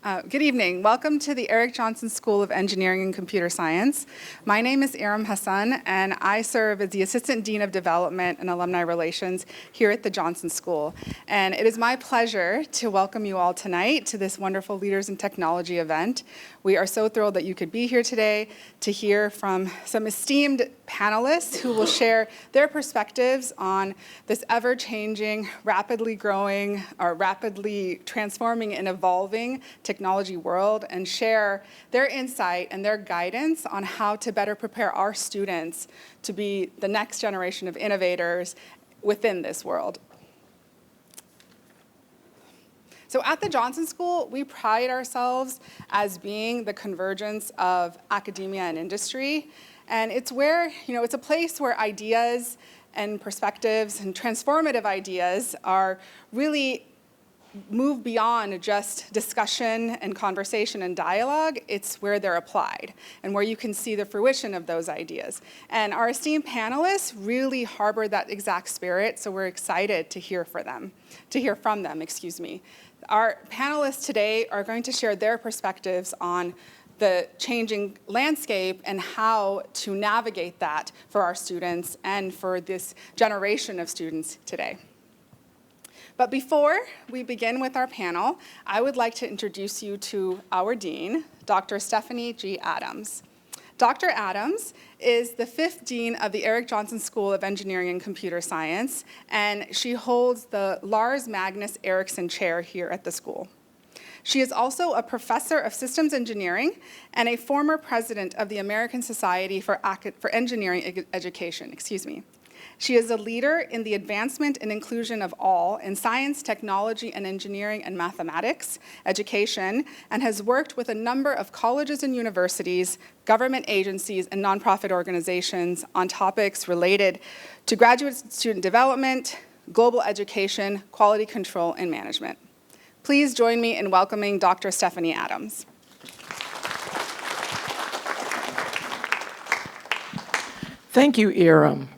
Good evening. Welcome to the Eric Johnson School of Engineering and Computer Science. My name is Aram Hassan, and I serve as the Assistant Dean of Development and Alumni Relations here at the Johnson School. And it is my pleasure to welcome you all tonight to this wonderful Leaders in Technology event. We are so thrilled that you could be here today to hear from some esteemed panelists who will share their perspectives on this ever-changing, rapidly growing, or rapidly transforming and evolving technology world, and share their insight and their guidance on how to better prepare our students to be the next generation of innovators within this world. So at the Johnson School, we pride ourselves as being the convergence of academia and industry. And it's where, it's a place where ideas and perspectives and transformative ideas are really move beyond just discussion and conversation and dialogue. It's where they're applied and where you can see the fruition of those ideas. And our esteemed panelists really harbor that exact spirit, so we're excited to hear from them. Our panelists today are going to share their perspectives on the changing landscape and how to navigate that for our students and for this generation of students today. But before we begin with our panel, I would like to introduce you to our dean, Dr. Stephanie G. Adams. Dr. Adams is the 5th dean of the Eric Johnson School of Engineering and Computer Science, and she holds the Lars Magnus Ericsson Chair here at the school. She is also a professor of systems engineering and a former president of the American Society for Engineering Education. She is a leader in the advancement and inclusion of all in science, technology, and engineering and mathematics education, and has worked with a number of colleges and universities, government agencies, and nonprofit organizations on topics related to graduate student development, global education, quality control, and management. Please join me in welcoming Dr. Stephanie Adams. Thank you, Aram.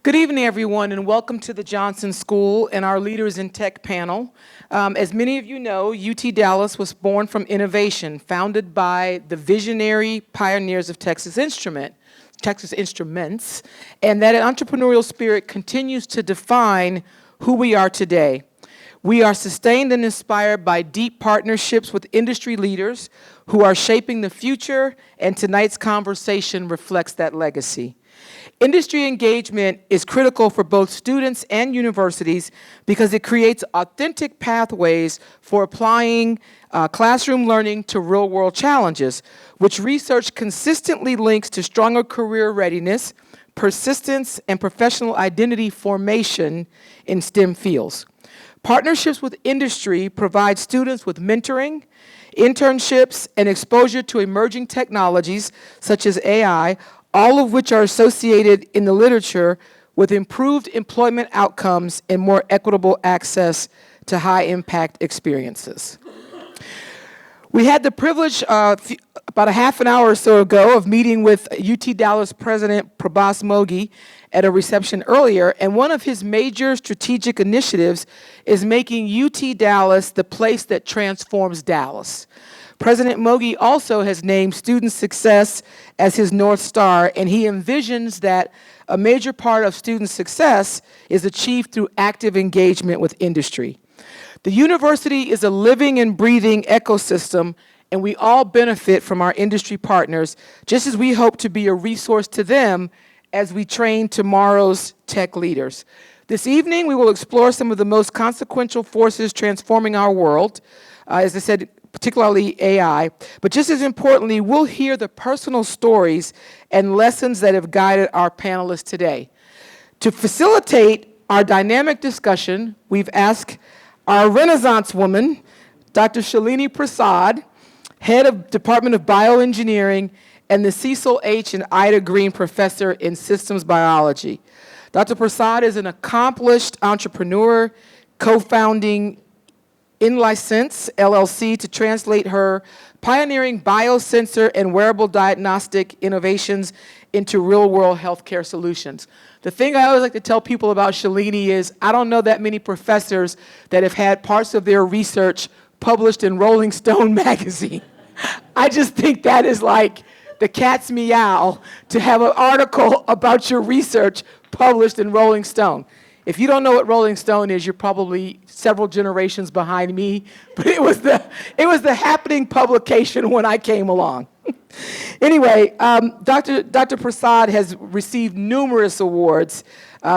Good evening, everyone, and welcome to the Johnson School and our Leaders in Tech panel. As many of you know, UT Dallas was born from innovation, founded by the visionary pioneers of Texas Instruments, and that entrepreneurial spirit continues to define who we are today. We are sustained and inspired by deep partnerships with industry leaders who are shaping the future, and tonight's conversation reflects that legacy. Industry engagement is critical for both students and universities because it creates authentic pathways for applying classroom learning to real-world challenges, which research consistently links to stronger career readiness, persistence, and professional identity formation in STEM fields. Partnerships with industry provide students with mentoring, internships, and exposure to emerging technologies such as AI, all of which are associated in the literature with improved employment outcomes and more equitable access to high-impact experiences. We had the privilege about a half an hour or so ago of meeting with UT Dallas President Prabhas Mogi at a reception earlier, and one of his major strategic initiatives is making UT Dallas the place that transforms Dallas. President Mogi also has named student success as his North Star, and he envisions that a major part of student success is achieved through active engagement with industry. The university is a living and breathing ecosystem, and we all benefit from our industry partners, just as we hope to be a resource to them as we train tomorrow's tech leaders. This evening, we will explore some of the most consequential forces transforming our world, as I said, particularly AI, but just as importantly, we'll hear the personal stories and lessons that have guided our panelists today. To facilitate our dynamic discussion, we've asked our Renaissance woman, Dr. Shalini Prasad, head of Department of Bioengineering, and the Cecil H. and Ida Green Professor in Systems Biology. Dr. Prasad is an accomplished entrepreneur, co-founding InLicense LLC to translate her pioneering biosensor and wearable diagnostic innovations into real-world healthcare solutions. The thing I always like to tell people about Shalini is I don't know that many professors that have had parts of their research published in Rolling Stone magazine. I just think that is like the cat's meow to have an article about your research published in Rolling Stone. If you don't know what Rolling Stone is, you're probably several generations behind me, but it was the happening publication when I came along. Anyway, Dr. Prasad has received numerous awards.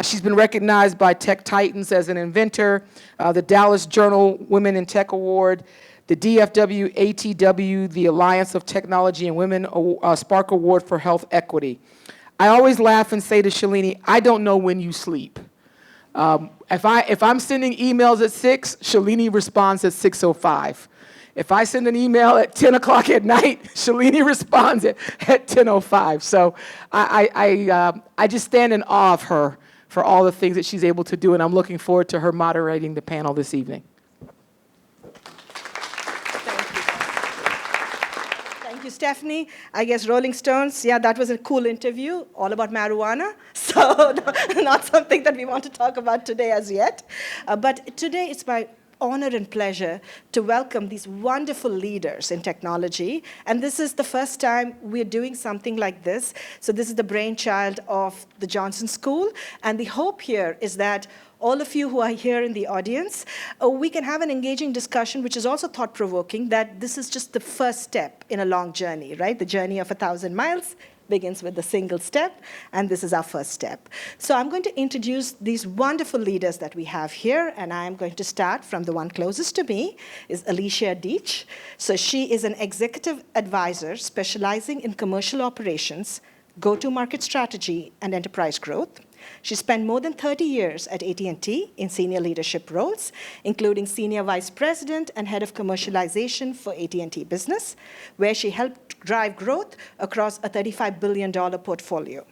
She's been recognized by Tech Titans as an inventor, the Dallas Journal Women in Tech Award, the DFW ATW, the Alliance of Technology and Women Spark Award for Health Equity. I always laugh and say to Shalini, I don't know when you sleep. If I'm sending emails at 6, Shalini responds at 6:05. If I send an email at 10 o'clock at night, Shalini responds at 10:05. So I just stand in awe of her for all the things that she's able to do, and I'm looking forward to her moderating the panel this evening. Thank you, Stephanie. I guess Rolling Stones, yeah, that was a cool interview, all about marijuana. So not something that we want to talk about today as yet. But today it's my honor and pleasure to welcome these wonderful leaders in technology. And this is the first time we're doing something like this. So this is the brainchild of the Johnson School. And the hope here is that all of you who are here in the audience, we can have an engaging discussion, which is also thought-provoking, that this is just the first step in a long journey, right? The journey of 1,000 miles begins with a single step, and this is our first step. So I'm going to introduce these wonderful leaders that we have here, and I'm going to start from the one closest to me, is Alicia Deach. So she is an executive advisor specializing in commercial operations, go-to-market strategy, and enterprise growth. She spent more than 30 years at AT&T in senior leadership roles, including Senior Vice President and Head of Commercialization for AT&T Business, where she helped drive growth across a $35 billion portfolio.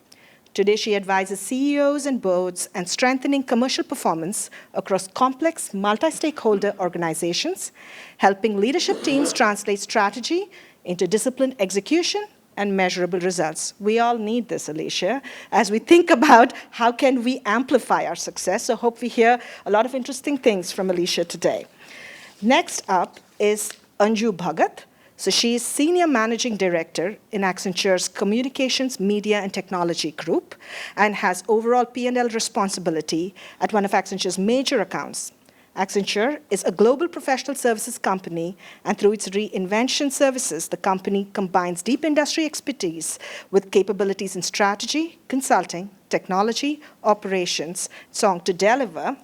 Today, she advises CEOs and boards and strengthening commercial performance across complex multi-stakeholder organizations, helping leadership teams translate strategy into disciplined execution and measurable results. We all need this, Alicia, as we think about how can we amplify our success. So I hope we hear a lot of interesting things from Alicia today. Next up is Anju Bhagat. So she is Senior Managing Director in Accenture's Communications, Media, and Technology Group and has overall P&L responsibility at one of Accenture's major accounts. Accenture is a global professional services company, and through its reinvention services, the company combines deep industry expertise with capabilities in strategy, consulting, technology, operations, to deliver,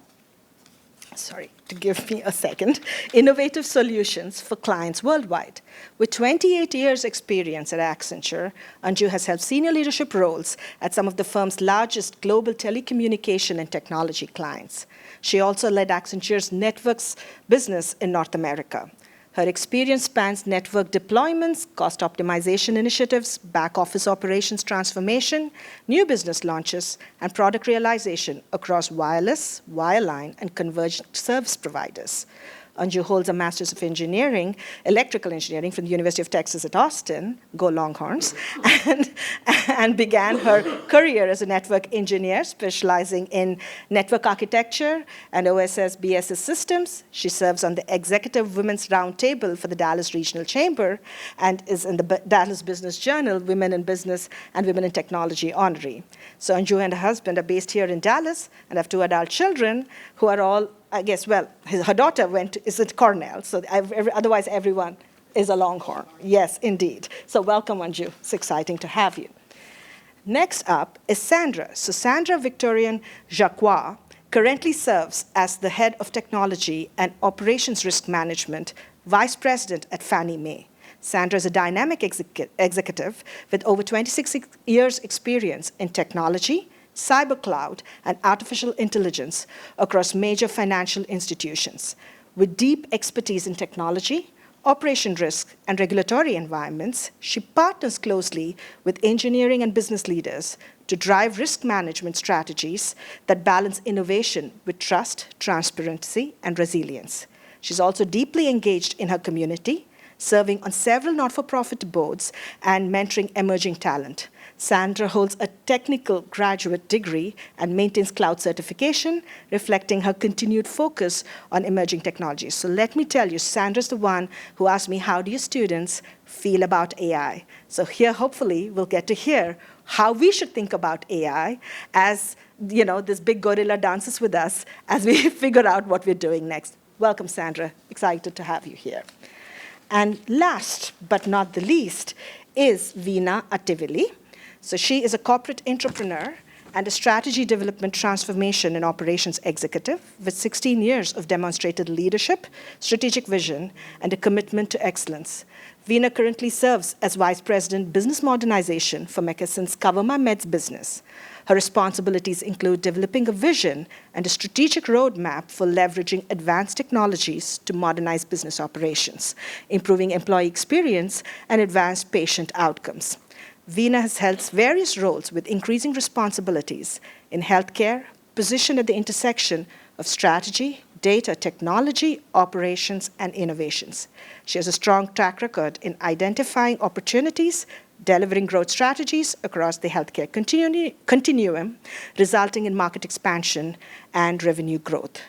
to give me a second, innovative solutions for clients worldwide. With 28 years' experience at Accenture, Anju has held senior leadership roles at some of the firm's largest global telecommunication and technology clients. She also led Accenture's networks business in North America. Her experience spans network deployments, cost optimization initiatives, back office operations transformation, new business launches, and product realization across wireless, wireline, and converged service providers. Anju holds a Master's of Engineering, Electrical Engineering from the University of Texas at Austin, go Longhorns, and began her career as a network engineer, specializing in network architecture and OSS BSS systems. She serves on the Executive Women's Roundtable for the Dallas Regional Chamber and is in the Dallas Business Journal Women in Business and Women in Technology honoree. So Anju and her husband are based here in Dallas and have 2 adult children who are all, I guess, well, her daughter is at Cornell, so otherwise everyone is a Longhorn. Yes, indeed. So welcome, Anju. It's exciting to have you. Next up is Sandra. So Sandra Victorian Jacquois currently serves as the Head of Technology and Operations Risk Management, Vice President at Fannie Mae. Sandra is a dynamic executive with over 26 years' experience in technology, cyber cloud, and artificial intelligence across major financial institutions. With deep expertise in technology, operation risk, and regulatory environments, she partners closely with engineering and business leaders to drive risk management strategies that balance innovation with trust, transparency, and resilience. She's also deeply engaged in her community, serving on several not-for-profit boards and mentoring emerging talent. Sandra holds a technical graduate degree and maintains cloud certification, reflecting her continued focus on emerging technologies. So let me tell you, Sandra's the one who asked me, how do your students feel about AI? So here, hopefully, we'll get to hear how we should think about AI as, this big gorilla dances with us as we figure out what we're doing next. Welcome, Sandra. Excited to have you here. And last but not the least is Veena Attivili. So she is a corporate entrepreneur and a strategy development, transformation, and operations executive with 16 years of demonstrated leadership, strategic vision, and a commitment to excellence. Veena currently serves as Vice President, Business Modernization for McKesson's CoverMyMeds business. Her responsibilities include developing a vision and a strategic roadmap for leveraging advanced technologies to modernize business operations, improving employee experience, and advance patient outcomes. Veena has held various roles with increasing responsibilities in healthcare, positioned at the intersection of strategy, data, technology, operations, and innovations. She has a strong track record in identifying opportunities, delivering growth strategies across the healthcare continuum, resulting in market expansion and revenue growth.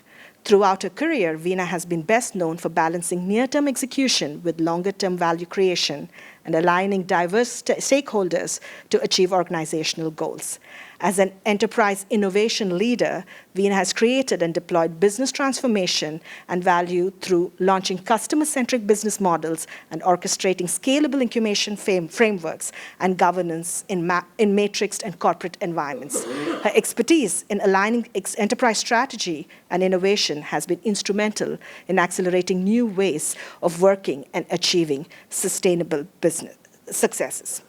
Throughout her career, Veena has been best known for balancing near-term execution with longer-term value creation and aligning diverse stakeholders to achieve organizational goals. As an enterprise innovation leader, Veena has created and deployed business transformation and value through launching customer-centric business models and orchestrating scalable incubation frameworks and governance in matrixed and corporate environments. Her expertise in aligning enterprise strategy and innovation has been instrumental in accelerating new ways of working and achieving sustainable business successes.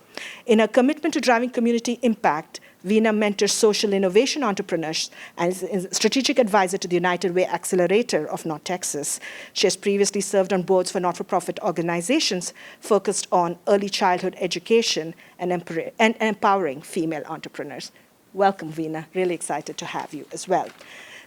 In her commitment to driving community impact, Veena mentors social innovation entrepreneurs and is a strategic advisor to the United Way Accelerator of North Texas. She has previously served on boards for not-for-profit organizations focused on early childhood education and empowering female entrepreneurs. Welcome, Veena. Really excited to have you as well.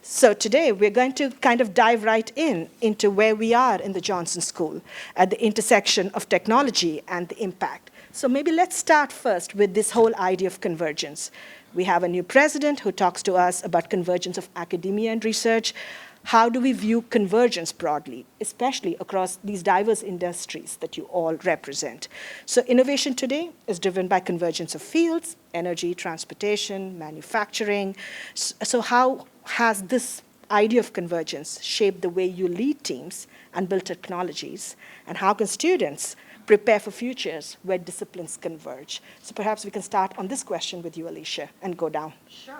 So today, we're going to kind of dive right into where we are in the Johnson School at the intersection of technology and the impact. So maybe let's start first with this whole idea of convergence. We have a new president who talks to us about convergence of academia and research. How do we view convergence broadly, especially across these diverse industries that you all represent? So innovation today is driven by convergence of fields, energy, transportation, manufacturing. So how has this idea of convergence shaped the way you lead teams and build technologies? And how can students prepare for futures where disciplines converge? So perhaps we can start on this question with you, Alicia, and go down. Sure.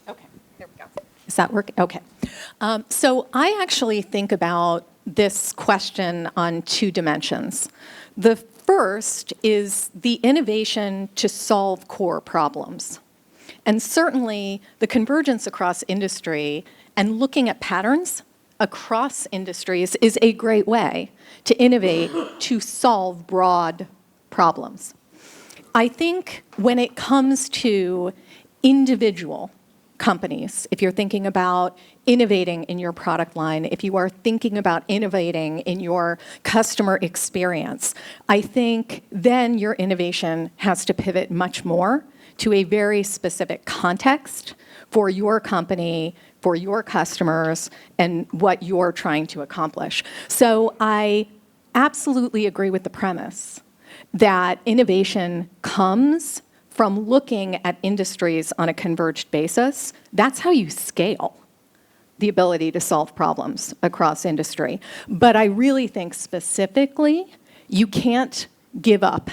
Okay, there we go. Is that working? Okay. So I actually think about this question on two dimensions. The first is the innovation to solve core problems. And certainly the convergence across industry and looking at patterns across industries is a great way to innovate to solve broad problems. I think when it comes to individual companies, if you're thinking about innovating in your product line, if you are thinking about innovating in your customer experience, I think then your innovation has to pivot much more to a very specific context for your company, for your customers, and what you're trying to accomplish. So I absolutely agree with the premise that innovation comes from looking at industries on a converged basis. That's how you scale the ability to solve problems across industry. But I really think specifically, you can't give up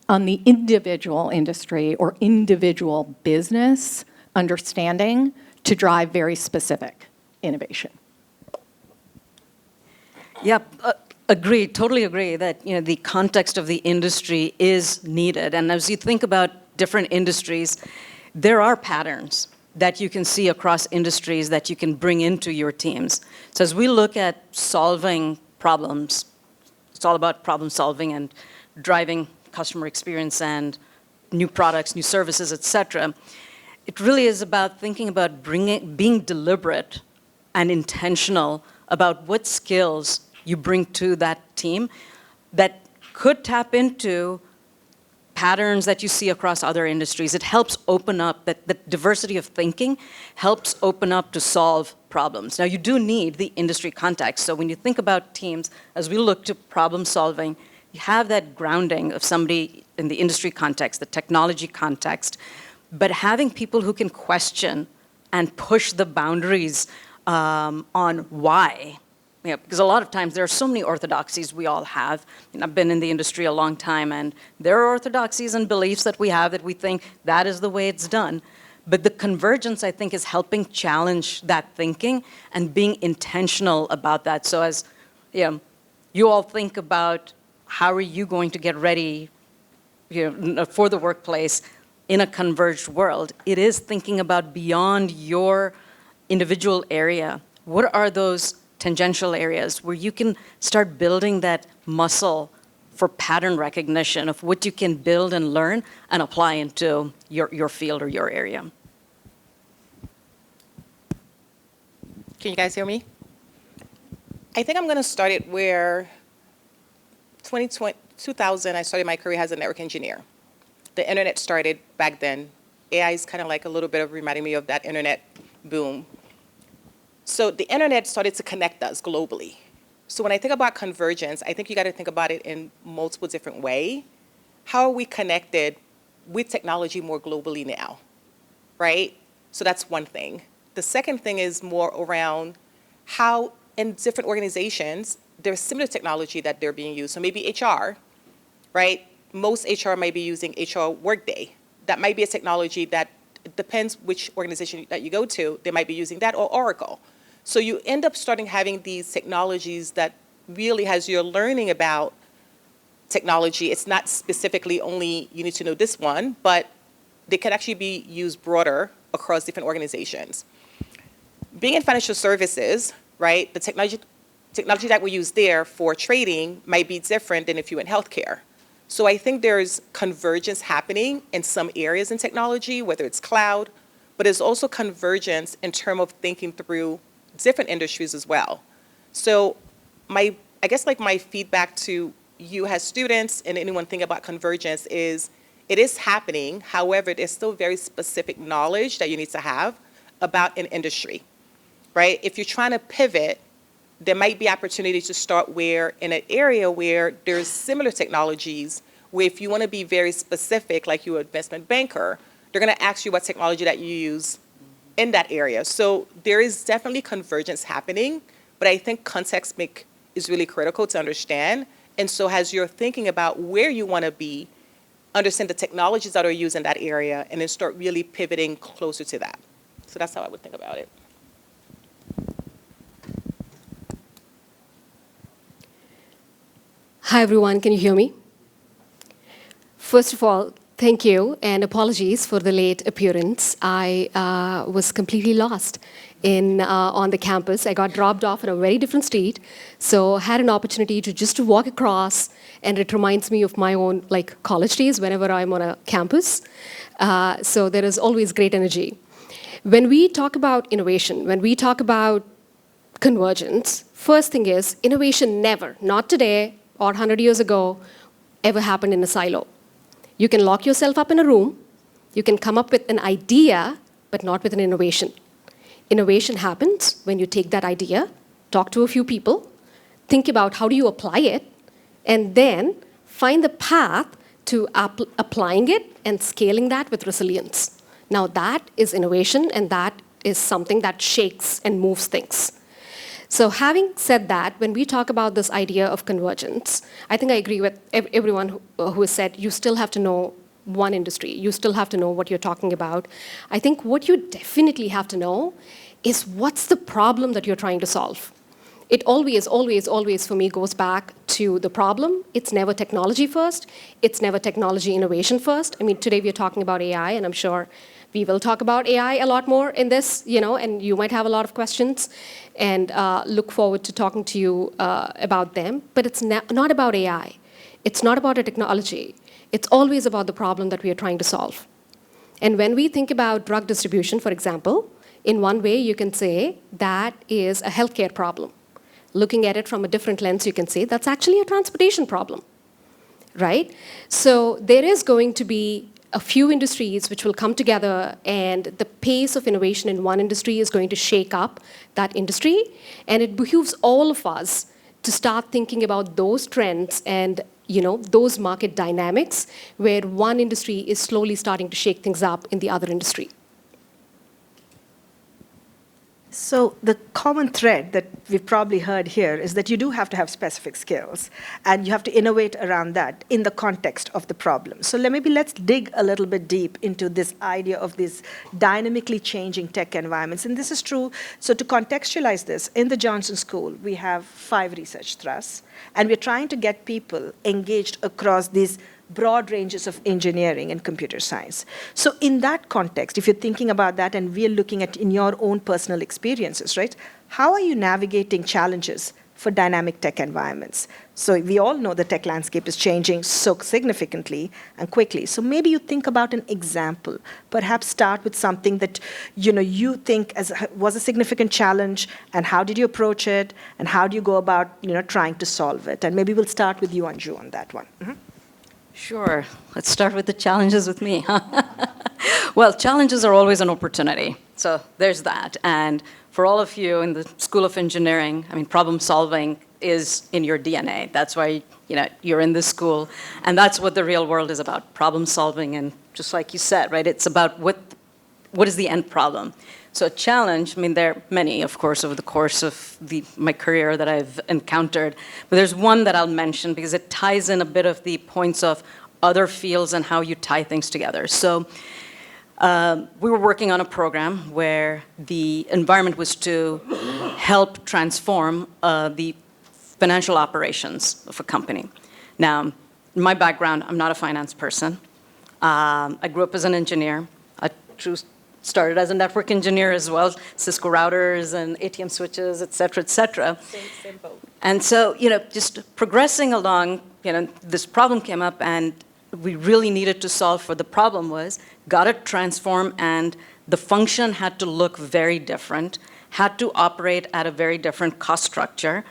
on the individual industry or individual business understanding to drive very specific innovation. Yep, agree, totally agree that the context of the industry is needed. And as you think about different industries, there are patterns that you can see across industries that you can bring into your teams. So as we look at solving problems, it's all about problem solving and driving customer experience and new products, new services, et cetera. It really is about thinking about being deliberate and intentional about what skills you bring to that team that could tap into patterns that you see across other industries. It helps open up, that diversity of thinking helps open up to solve problems. Now, you do need the industry context. So when you think about teams, as we look to problem solving, you have that grounding of somebody in the industry context, the technology context, but having people who can question and push the boundaries on why. Because a lot of times there are so many orthodoxies we all have. And I've been in the industry a long time, and there are orthodoxies and beliefs that we have that we think that is the way it's done. But the convergence, I think, is helping challenge that thinking and being intentional about that. So as you all think about how are you going to get ready for the workplace in a converged world, it is thinking about beyond your individual area. What are those tangential areas where you can start building that muscle for pattern recognition of what you can build and learn and apply into your field or your area? Can you guys hear me? I think I'm going to start it where 2000, I started my career as a network engineer. The internet started back then. AI is kind of like a little bit of reminding me of that internet boom. So the internet started to connect us globally. So when I think about convergence, I think you got to think about it in multiple different ways. How are we connected with technology more globally now, right? So that's one thing. The second thing is more around how in different organizations, there's similar technology that they're being used. So maybe HR, right? Most HR might be using HR Workday. That might be a technology that, it depends which organization that you go to, they might be using that, or Oracle. So you end up starting having these technologies that really, as you're learning about technology, it's not specifically only you need to know this one, but they can actually be used broader across different organizations. Being in financial services, right, the technology that we use there for trading might be different than if you're in healthcare. So I think there's convergence happening in some areas in technology, whether it's cloud, but there's also convergence in terms of thinking through different industries as well. So I guess like my feedback to you as students and anyone thinking about convergence is it is happening. However, there's still very specific knowledge that you need to have about an industry, right? If you're trying to pivot, there might be opportunities to start where in an area where there's similar technologies, where if you want to be very specific, like you're an investment banker, they're going to ask you what technology that you use in that area. So there is definitely convergence happening, but I think context is really critical to understand. And so as you're thinking about where you want to be, understand the technologies that are used in that area, and then start really pivoting closer to that. So that's how I would think about it. Hi, everyone. Can you hear me? First of all, thank you and apologies for the late appearance. I was completely lost on the campus. I got dropped off in a very different street, so had an opportunity to walk across, and it reminds me of my own college days whenever I'm on a campus. So there is always great energy. When we talk about innovation, when we talk about convergence, first thing is innovation never, not today or 100 years ago, ever happened in a silo. You can lock yourself up in a room, you can come up with an idea, but not with an innovation. Innovation happens when you take that idea, talk to a few people, think about how do you apply it, and then find the path to applying it and scaling that with resilience. Now that is innovation, and that is something that shakes and moves things. So having said that, when we talk about this idea of convergence, I think I agree with everyone who has said you still have to know one industry. You still have to know what you're talking about. I think what you definitely have to know is what's the problem that you're trying to solve. It always, always, always for me goes back to the problem. It's never technology first. It's never technology innovation first. I mean, today we're talking about AI, and I'm sure we will talk about AI a lot more in this, and you might have a lot of questions, and look forward to talking to you about them. But it's not about AI. It's not about a technology. It's always about the problem that we are trying to solve. And when we think about drug distribution, for example, In one way, you can say that is a healthcare problem. Looking at it from a different lens, you can say that's actually a transportation problem, right? So there is going to be a few industries which will come together, and the pace of innovation in one industry is going to shake up that industry. And it behooves all of us to start thinking about those trends and those market dynamics where one industry is slowly starting to shake things up in the other industry. So the common thread that we've probably heard here is that you do have to have specific skills, and you have to innovate around that in the context of the problem. So maybe let's dig a little bit deep into this idea of these dynamically changing tech environments. And this is true. So to contextualize this, in the Johnson School, we have 5 research thrusts, and we're trying to get people engaged across these broad ranges of engineering and computer science. So in that context, if you're thinking about that, and we're looking at in your own personal experiences, right, how are you navigating challenges for dynamic tech environments? So we all know the tech landscape is changing so significantly and quickly. So maybe you think about an example, perhaps start with something that you think was a significant challenge, and how did you approach it, and how do you go about trying to solve it? And maybe we'll start with you, Anju, on that one. Mm-hmm. Sure. Let's start with the challenges with me. Well, challenges are always an opportunity. So there's that. And for all of you in the School of Engineering, problem solving is in your DNA. That's why you're in this school. And that's what the real world is about, problem solving. And just like you said, right, it's about what is the end problem. So a challenge, there are many, of course, over the course of my career that I've encountered, but there's one that I'll mention because it ties in a bit of the points of other fields and how you tie things together. So we were working on a program where the environment was to help transform the financial operations of a company. Now, in my background, I'm not a finance person. I grew up as an engineer. I started as a network engineer as well, Cisco routers and ATM switches, et cetera, et cetera. Same boat. And so, just progressing along, this problem came up, and we really needed to solve for the problem was, got to transform, and the function had to look very different, had to operate at a very different cost structure.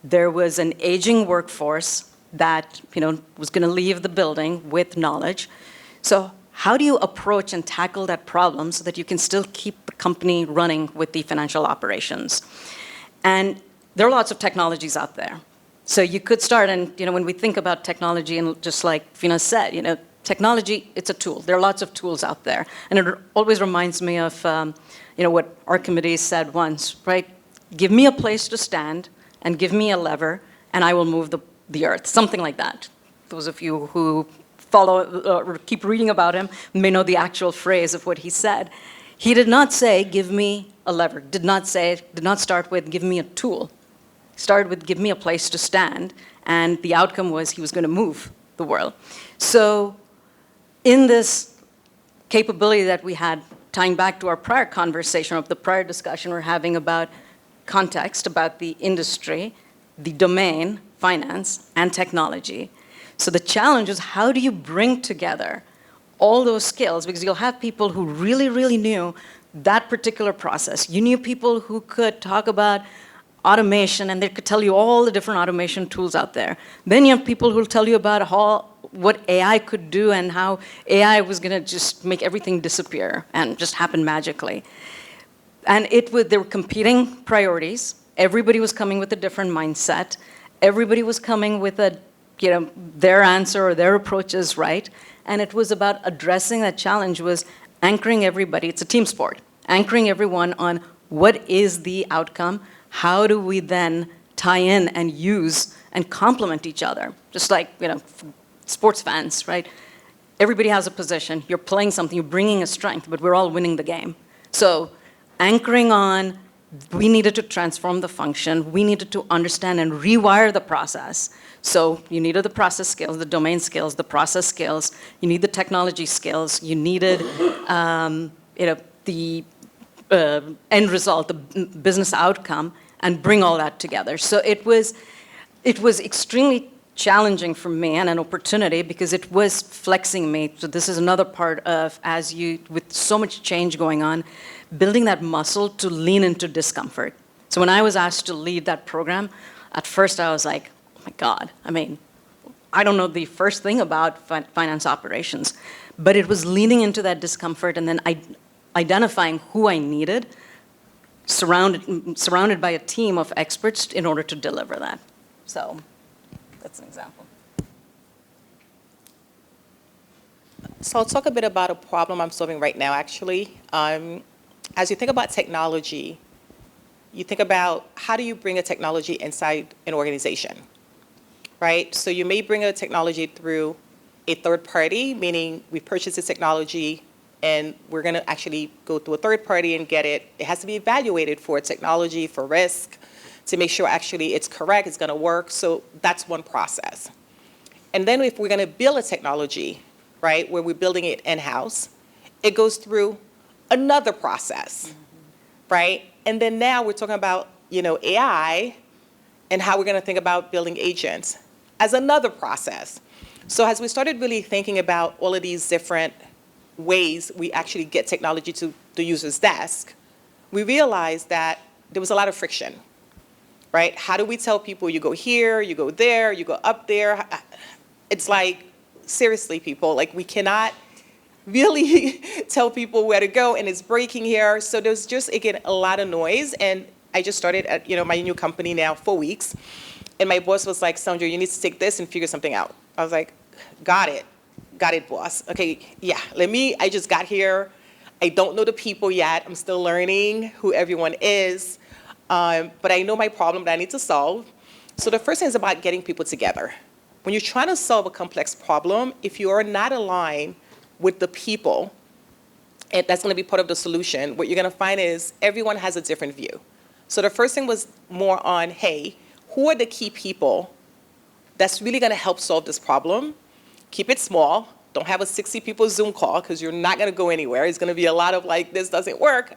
There was an aging workforce that, was going to leave the building with knowledge. So how do you approach and tackle that problem so that you can still keep the company running with the financial operations? And there are lots of technologies out there. So you could start, and when we think about technology, and just like Fina said, technology, it's a tool. There are lots of tools out there. And it always reminds me of what Archimedes said once, right? Give me a place to stand and give me a lever, and I will move the earth. Something like that. Those of you who follow or keep reading about him may know the actual phrase of what he said. He did not say, give me a lever. Did not start with, give me a tool. He started with, give me a place to stand. And the outcome was he was going to move the world. So in this capability that we had, tying back to our prior conversation of the prior discussion we're having about context, about the industry, the domain, finance, and technology. So the challenge is, how do you bring together all those skills? Because you'll have people who really, really knew that particular process. You knew people who could talk about automation, and they could tell you all the different automation tools out there. Then you have people who will tell you about what AI could do and how AI was going to just make everything disappear and just happen magically. And there were competing priorities. Everybody was coming with a different mindset. Everybody was coming with their answer or their approach is right. And it was about addressing that challenge, was anchoring everybody. It's a team sport. Anchoring everyone on what is the outcome, how do we then tie in and use and complement each other? Just like, sports fans, right? Everybody has a position. You're playing something, you're bringing a strength, but we're all winning the game. So anchoring on, we needed to transform the function. We needed to understand and rewire the process. So you needed the process skills, the domain skills, the process skills. You need the technology skills. You needed, the end result, the business outcome, and bring all that together. So it was extremely challenging for me and an opportunity because it was flexing me. So this is another part of, with so much change going on, building that muscle to lean into discomfort. So when I was asked to lead that program, at first I was like, oh my God, I mean, I don't know the first thing about finance operations, but it was leaning into that discomfort and then identifying who I needed, surrounded by a team of experts in order to deliver that. So that's an example. So I'll talk a bit about a problem I'm solving right now, actually. As you think about technology, you think about how do you bring a technology inside an organization, right? So you may bring a technology through a third party, meaning we purchase this technology and we're going to actually go through a third party and get it. It has to be evaluated for technology, for risk, to make sure actually it's correct, it's going to work. So that's one process. And then if we're going to build a technology, right, where we're building it in-house, it goes through another process, right? And then now we're talking about, AI and how we're going to think about building agents as another process. So as we started really thinking about all of these different ways we actually get technology to the user's desk, we realized that there was a lot of friction, right? How do we tell people you go here, you go there, you go up there? It's like, seriously, people, like we cannot really tell people where to go, and it's breaking here. So there's just, again, a lot of noise. And I just started at my new company now 4 weeks, and my boss was like, Sandra, you need to take this and figure something out. I was like, got it, boss. Okay, yeah, I just got here. I don't know the people yet. I'm still learning who everyone is, but I know my problem that I need to solve. So the first thing is about getting people together. When you're trying to solve a complex problem, if you are not aligned with the people, and that's going to be part of the solution, what you're going to find is everyone has a different view. So the first thing was more on, hey, who are the key people that's really going to help solve this problem? Keep it small. Don't have a 60 people Zoom call because you're not going to go anywhere. It's going to be a lot of like, this doesn't work.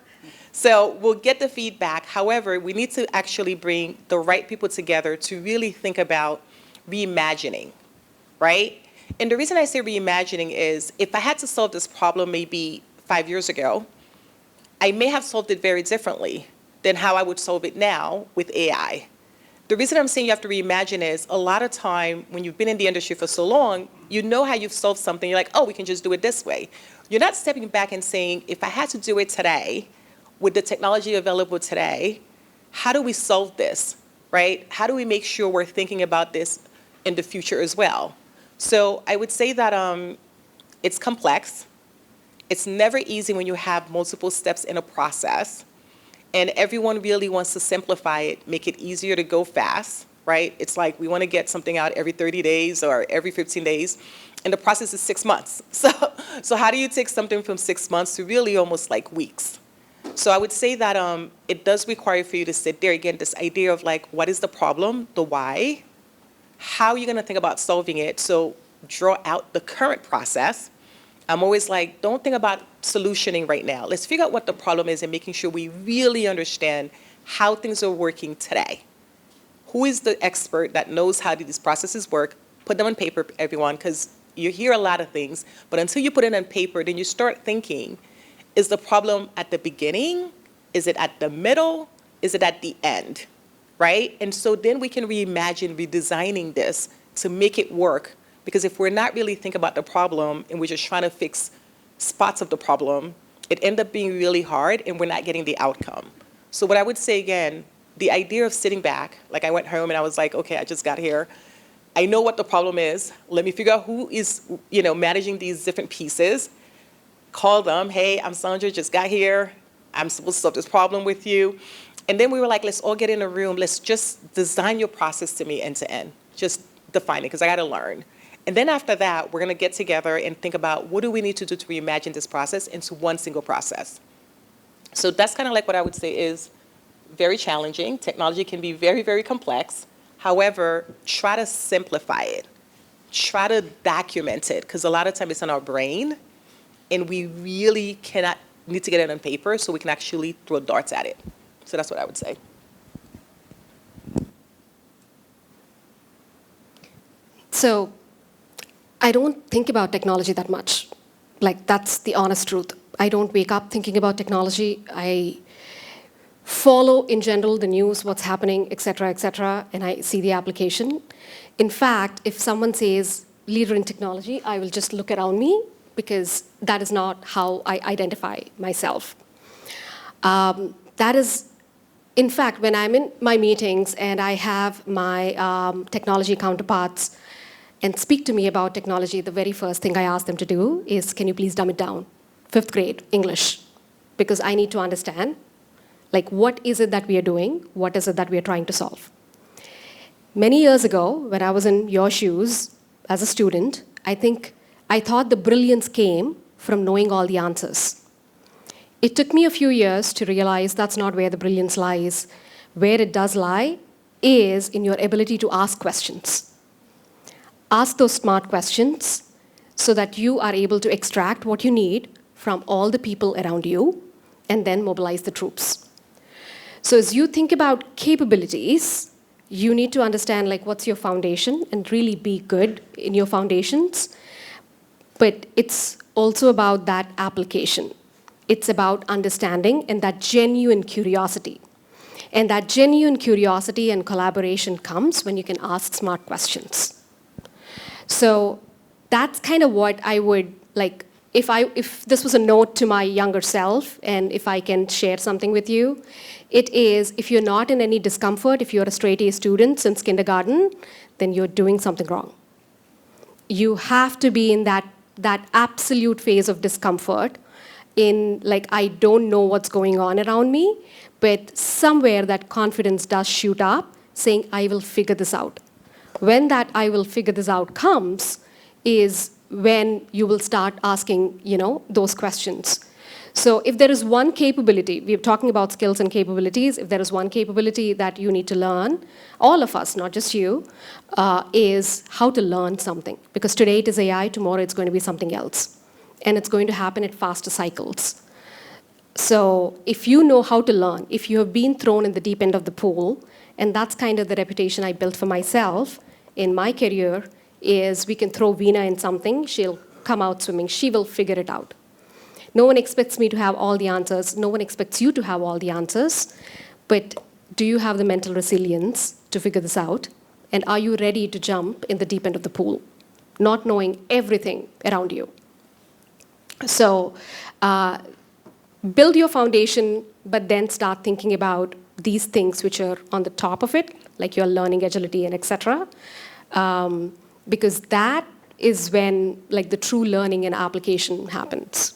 So we'll get the feedback. However, we need to actually bring the right people together to really think about reimagining, right? And the reason I say reimagining is if I had to solve this problem maybe 5 years ago, I may have solved it very differently than how I would solve it now with AI. The reason I'm saying you have to reimagine is a lot of time when you've been in the industry for so long, you know how you've solved something. You're like, oh, we can just do it this way. You're not stepping back and saying, if I had to do it today, with the technology available today, how do we solve this, right? How do we make sure we're thinking about this in the future as well? So I would say that it's complex. It's never easy when you have multiple steps in a process. And everyone really wants to simplify it, make it easier to go fast, right? It's like we want to get something out every 30 days or every 15 days, and the process is 6 months. So how do you take something from 6 months to really almost like weeks? So I would say that it does require for you to sit there, again, this idea of like, what is the problem, the why, how are you going to think about solving it? So draw out the current process. I'm always like, don't think about solutioning right now. Let's figure out what the problem is and making sure we really understand how things are working today. Who is the expert that knows how these processes work? Put them on paper, everyone, because you hear a lot of things, but until you put it on paper, then you start thinking, is the problem at the beginning? Is it at the middle? Is it at the end, right? And so then we can reimagine redesigning this to make it work. Because if we're not really thinking about the problem and we're just trying to fix spots of the problem, it ends up being really hard and we're not getting the outcome. So what I would say again, the idea of sitting back, like I went home and I was like, okay, I just got here. I know what the problem is. Let me figure out who is, managing these different pieces. Call them, hey, I'm Sandra, just got here. I'm supposed to solve this problem with you. And then we were like, let's all get in a room. Let's just design your process to me end to end. Just define it, because I got to learn. And then after that, we're going to get together and think about what do we need to do to reimagine this process into one single process. So that's kind of like what I would say is very challenging. Technology can be very, very complex. However, try to simplify it. Try to document it, because a lot of times it's in our brain, and we really need to get it on paper so we can actually throw darts at it. So that's what I would say. So I don't think about technology that much. Like, that's the honest truth. I don't wake up thinking about technology. I follow, in general, the news, what's happening, et cetera, and I see the application. In fact, if someone says leader in technology, I will just look around me because that is not how I identify myself. That is, in fact, when I'm in my meetings and I have my technology counterparts and speak to me about technology, the very first thing I ask them to do is, can you please dumb it down? 5th grade, English. Because I need to understand, like, what is it that we are doing? What is it that we are trying to solve? Many years ago, when I was in your shoes as a student, I thought the brilliance came from knowing all the answers. It took me a few years to realize that's not where the brilliance lies. Where it does lie is in your ability to ask questions. Ask those smart questions so that you are able to extract what you need from all the people around you and then mobilize the troops. So as you think about capabilities, you need to understand, like, what's your foundation and really be good in your foundations. But it's also about that application. It's about understanding and that genuine curiosity. And that genuine curiosity and collaboration comes when you can ask smart questions. So that's kind of what I would like, if this was a note to my younger self, and if I can share something with you, it is, if you're not in any discomfort, if you're a straight A student since kindergarten, then you're doing something wrong. You have to be in that absolute phase of discomfort, in like, I don't know what's going on around me, but somewhere that confidence does shoot up, saying, I will figure this out. When that I will figure this out comes is when you will start asking, those questions. So if there is one capability, we're talking about skills and capabilities, if there is one capability that you need to learn, all of us, not just you, is how to learn something. Because today it is AI, tomorrow it's going to be something else. And it's going to happen at faster cycles. So if you know how to learn, if you have been thrown in the deep end of the pool, and that's kind of the reputation I built for myself in my career, is we can throw Veena in something, she'll come out swimming, she will figure it out. No one expects me to have all the answers. No one expects you to have all the answers. But do you have the mental resilience to figure this out? And are you ready to jump in the deep end of the pool, not knowing everything around you? So build your foundation, but then start thinking about these things which are on the top of it, like your learning agility and et cetera. Because that is when, like, the true learning and application happens.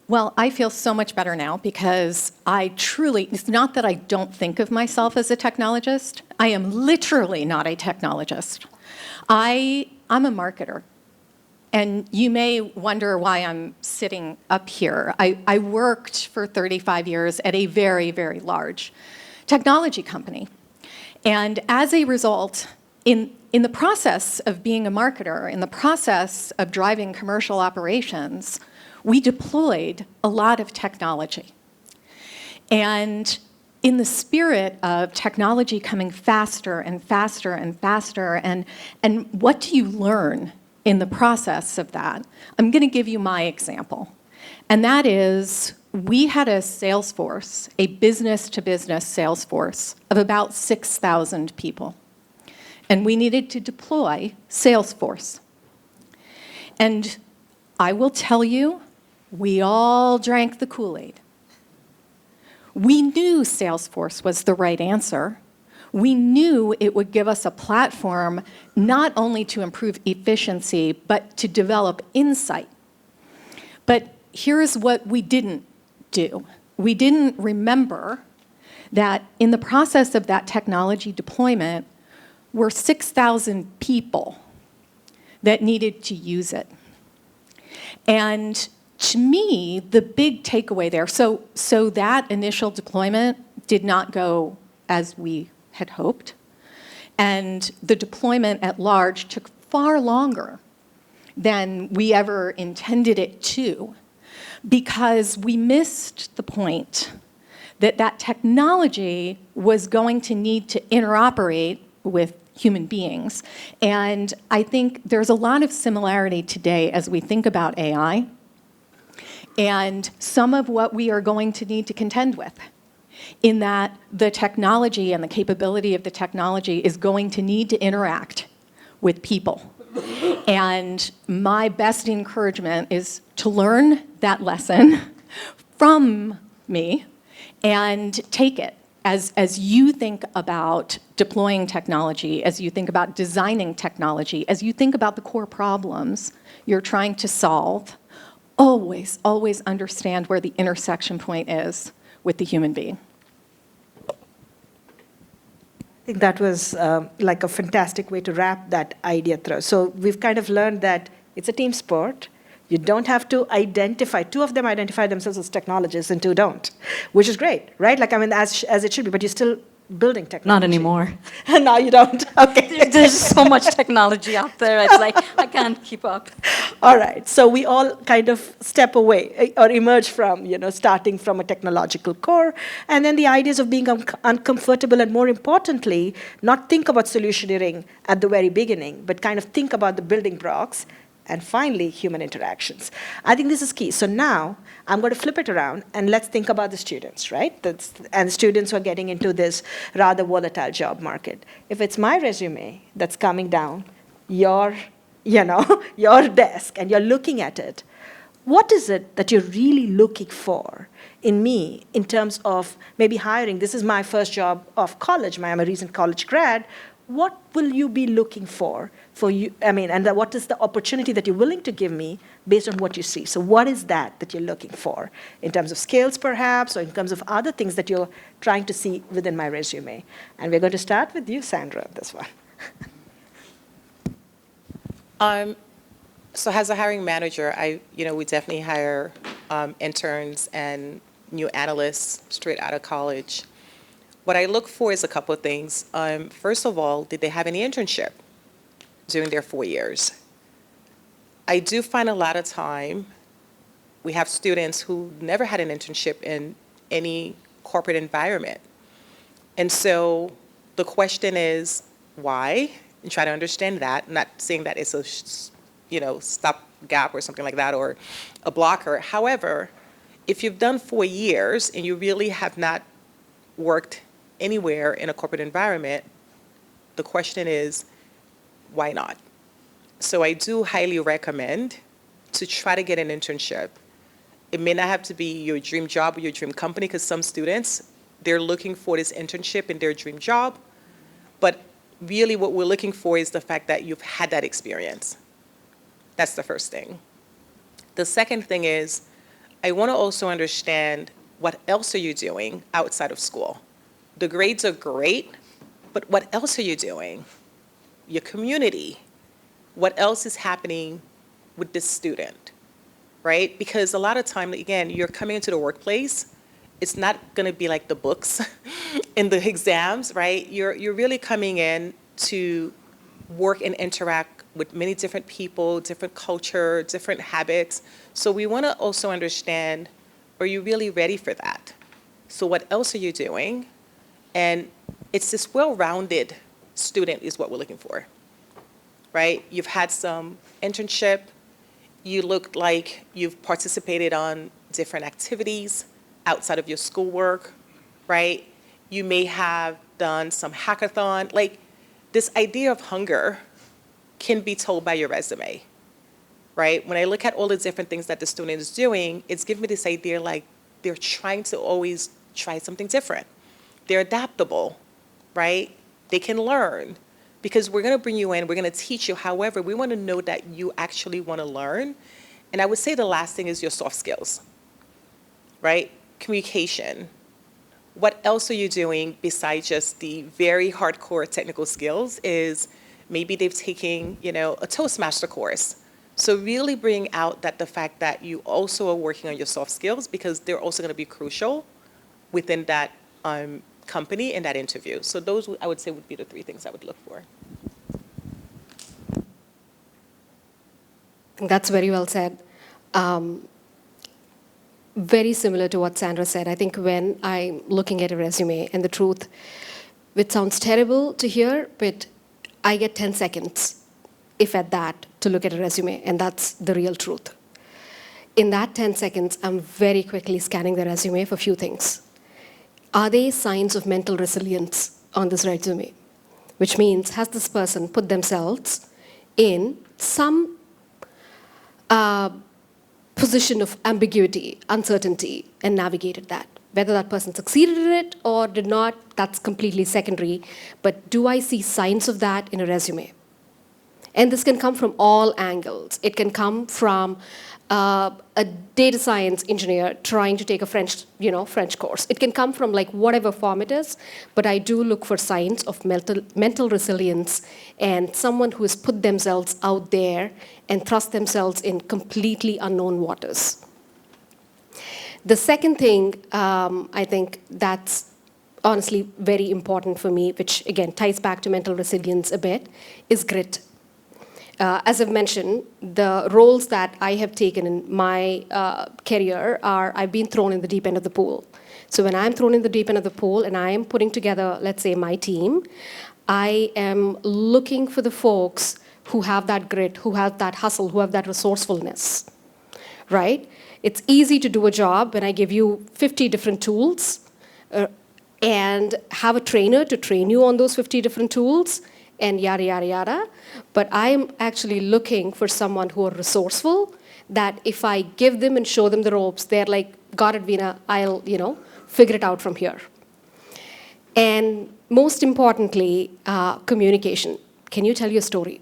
Well, I feel so much better now because it's not that I don't think of myself as a technologist. I am literally not a technologist. I'm a marketer. And you may wonder why I'm sitting up here. I worked for 35 years at a very, very large technology company. And as a result, in the process of being a marketer, in the process of driving commercial operations, we deployed a lot of technology. And in the spirit of technology coming faster and faster and faster, and what do you learn in the process of that? I'm going to give you my example. And that is, we had a sales force, a business-to-business sales force of about 6,000 people. And we needed to deploy Salesforce. And I will tell you, we all drank the Kool-Aid. We knew Salesforce was the right answer. We knew it would give us a platform not only to improve efficiency, but to develop insight. But here's what we didn't do. We didn't remember that in the process of that technology deployment were 6,000 people that needed to use it. And to me, the big takeaway there, so that initial deployment did not go as we had hoped. And the deployment at large took far longer than we ever intended it to. because we missed the point that that technology was going to need to interoperate with human beings. And I think there's a lot of similarity today as we think about AI and some of what we are going to need to contend with, in that the technology and the capability of the technology is going to need to interact with people. And my best encouragement is to learn that lesson from me and take it as you think about deploying technology, as you think about designing technology, as you think about the core problems you're trying to solve. Always, always understand where the intersection point is with the human being. I think that was like a fantastic way to wrap that idea through. So we've kind of learned that it's a team sport. You don't have to identify. Two of them identify themselves as technologists and two don't, which is great, right? Like, I mean, as it should be, but you're still building technology. Not anymore. Now you don't. Okay. There's so much technology out there. It's like, I can't keep up. All right. So we all kind of step away or emerge from, starting from a technological core. And then the ideas of being uncomfortable and, more importantly, not think about solutioneering at the very beginning, but kind of think about the building blocks. And finally, human interactions. I think this is key. So now I'm going to flip it around and let's think about the students, right? And students who are getting into this rather volatile job market. If it's my resume that's coming down your desk and you're looking at it, what is it that you're really looking for in me in terms of maybe hiring? This is my first job off college. I'm a recent college grad. What will you be looking for you? I mean, and what is the opportunity that you're willing to give me based on what you see? So what is that you're looking for in terms of skills, perhaps, or in terms of other things that you're trying to see within my resume? And we're going to start with you, Sandra, this one. So as a hiring manager, we definitely hire interns and new analysts straight out of college. What I look for is a couple of things. First of all, did they have any internship during their 4 years? I do find a lot of time we have students who never had an internship in any corporate environment. And so the question is, why? And try to understand that. I'm not saying that it's a stopgap or something like that or a blocker. However, if you've done 4 years and you really have not worked anywhere in a corporate environment, the question is, why not? So I do highly recommend to try to get an internship. It may not have to be your dream job or your dream company, because some students, they're looking for this internship in their dream job, but really what we're looking for is the fact that you've had that experience. That's the first thing. The second thing is, I want to also understand, what else are you doing outside of school? The grades are great, but what else are you doing? Your community. What else is happening with this student, right? Because a lot of time, again, you're coming into the workplace. It's not going to be like the books in the exams, right? You're really coming in to work and interact with many different people, different culture, different habits. So we want to also understand, are you really ready for that? So what else are you doing? And it's this well-rounded student is what we're looking for, right? You've had some internship. You look like you've participated on different activities outside of your schoolwork, right? You may have done some hackathon. Like, this idea of hunger can be told by your resume, right? When I look at all the different things that the student is doing, it's giving me this idea like they're trying to always try something different. They're adaptable, right? They can learn, because we're going to bring you in, we're going to teach you. However, we want to know that you actually want to learn. And I would say the last thing is your soft skills, right? Communication. What else are you doing besides just the very hardcore technical skills? Is maybe they've taken, a Toastmaster course. So really bring out the fact that you also are working on your soft skills, because they're also going to be crucial within that company in that interview. So those, I would say, would be the 3 things I would look for. That's very well said. very similar to what Sandra said. I think when I'm looking at a resume, and the truth, it sounds terrible to hear, but I get 10 seconds, if at that, to look at a resume, and that's the real truth. In that 10 seconds, I'm very quickly scanning the resume for a few things. Are there signs of mental resilience on this resume? Which means, has this person put themselves in some position of ambiguity, uncertainty, and navigated that? Whether that person succeeded in it or did not, that's completely secondary. But do I see signs of that in a resume? And this can come from all angles. It can come from a data science engineer trying to take a French course. It can come from like whatever form it is, but I do look for signs of mental resilience and someone who has put themselves out there and thrust themselves in completely unknown waters. The second thing, I think that's honestly very important for me, which again ties back to mental resilience a bit, is grit. As I've mentioned, the roles that I have taken in my career are I've been thrown in the deep end of the pool. So when I'm thrown in the deep end of the pool and I am putting together, let's say, my team, I am looking for the folks who have that grit, who have that hustle, who have that resourcefulness, right? It's easy to do a job when I give you 50 different tools and have a trainer to train you on those 50 different tools and yada, yada, yada. But I'm actually looking for someone who are resourceful, that if I give them and show them the ropes, they're like, got it, Veena, I'll, figure it out from here. And most importantly, communication. Can you tell your story?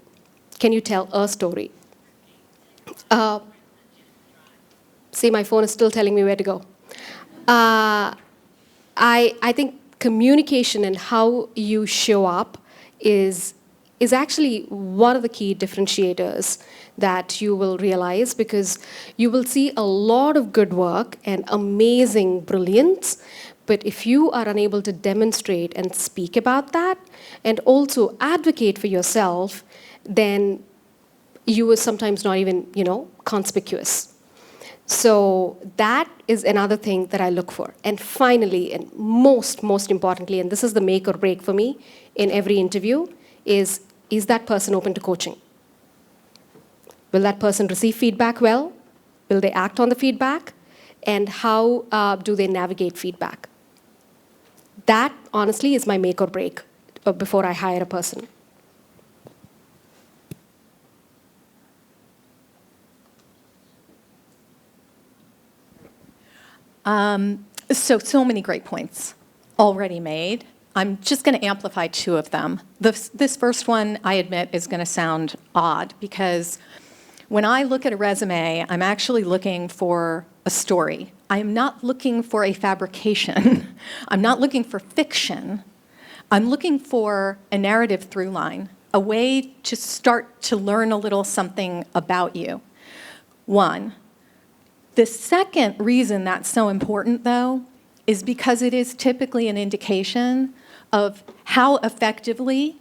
Can you tell a story? See, my phone is still telling me where to go. I think communication and how you show up is actually one of the key differentiators that you will realize, because you will see a lot of good work and amazing brilliance, but if you are unable to demonstrate and speak about that and also advocate for yourself, then you are sometimes not even, conspicuous. So that is another thing that I look for. And finally, and most importantly, and this is the make or break for me in every interview, is that person open to coaching? Will that person receive feedback well? Will they act on the feedback? And how do they navigate feedback? That, honestly, is my make or break before I hire a person. So many great points already made. I'm just going to amplify two of them. This first one, I admit, is going to sound odd, because when I look at a resume, I'm actually looking for a story. I'm not looking for a fabrication. I'm not looking for fiction. I'm looking for a narrative through line, a way to start to learn a little something about you. One. The second reason that's so important, though, is because it is typically an indication of how effectively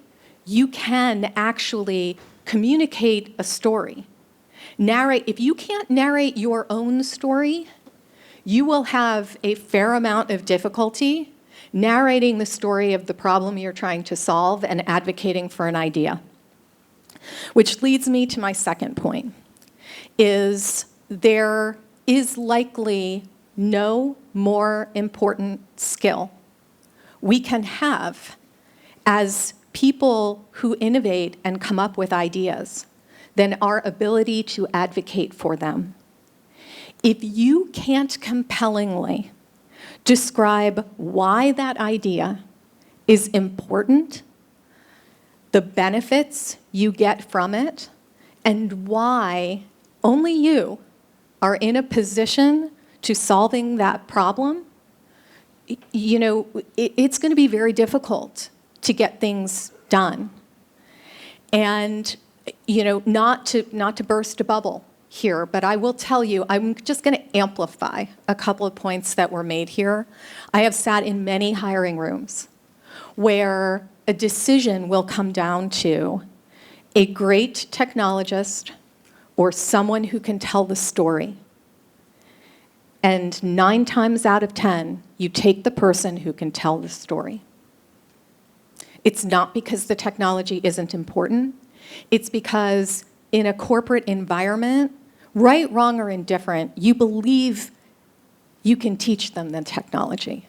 you can actually communicate a story. If you can't narrate your own story, you will have a fair amount of difficulty narrating the story of the problem you're trying to solve and advocating for an idea. Which leads me to my second point, is there is likely no more important skill we can have as people who innovate and come up with ideas than our ability to advocate for them. If you can't compellingly describe why that idea is important, the benefits you get from it, and why only you are in a position to solving that problem, it's going to be very difficult to get things done. And, not to burst a bubble here, but I will tell you, I'm just going to amplify a couple of points that were made here. I have sat in many hiring rooms where a decision will come down to a great technologist or someone who can tell the story. And 9 times out of 10, you take the person who can tell the story. It's not because the technology isn't important. It's because in a corporate environment, right, wrong, or indifferent, you believe you can teach them the technology.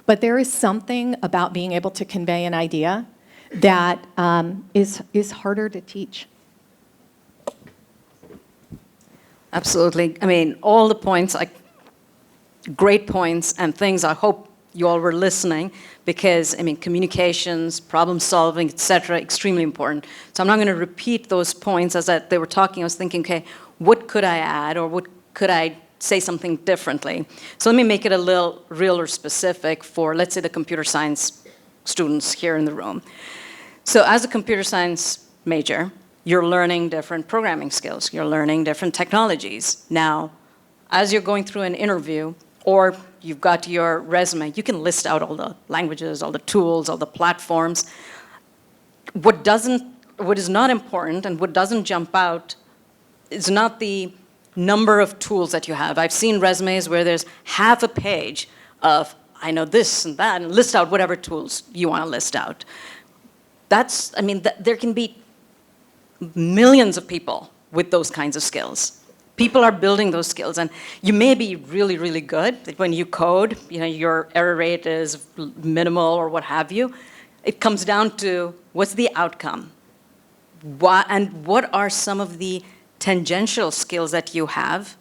But there is something about being able to convey an idea that is harder to teach. Absolutely. I mean, all the points, great points and things. I hope you all were listening because, I mean, communications, problem solving, et cetera, extremely important. So I'm not going to repeat those points. As they were talking, I was thinking, okay, what could I add or what could I say something differently? So let me make it a little real or specific for, let's say, the computer science students here in the room. So as a computer science major, you're learning different programming skills. You're learning different technologies. Now, as you're going through an interview or you've got your resume, you can list out all the languages, all the tools, all the platforms. What is not important and what doesn't jump out is not the number of tools that you have. I've seen resumes where there's half a page of, I know this and that, and list out whatever tools you want to list out. There can be millions of people with those kinds of skills. People are building those skills, and you may be really, really good. When you code, your error rate is minimal or what have you. It comes down to what's the outcome? And what are some of the tangential skills that you have,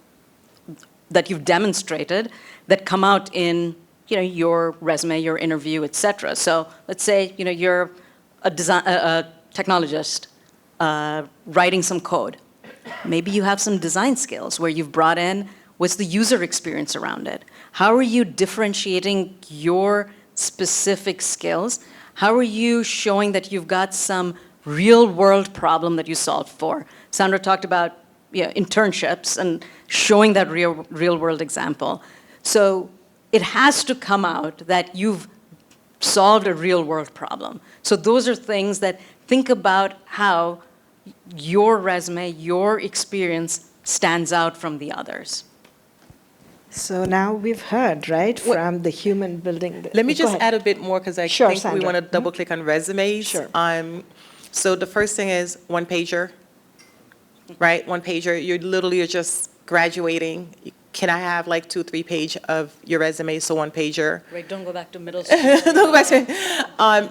that you've demonstrated, that come out in your resume, your interview, et cetera. So let's say you're a technologist writing some code. Maybe you have some design skills where you've brought in what's the user experience around it. How are you differentiating your specific skills? How are you showing that you've got some real-world problem that you solved for? Sandra talked about internships and showing that real-world example. So it has to come out that you've solved a real-world problem. So those are things that think about how your resume, your experience stands out from the others. So now we've heard, right, from the human building. Let me Go just ahead. add a bit more because I Sure, think we Sandra. want to double click on resumes. Sure. So the first thing is one pager, right? One pager. You're just graduating. Can I have like 2-3 page of your resume? So one pager. Right, don't go back to middle school. Don't go back to-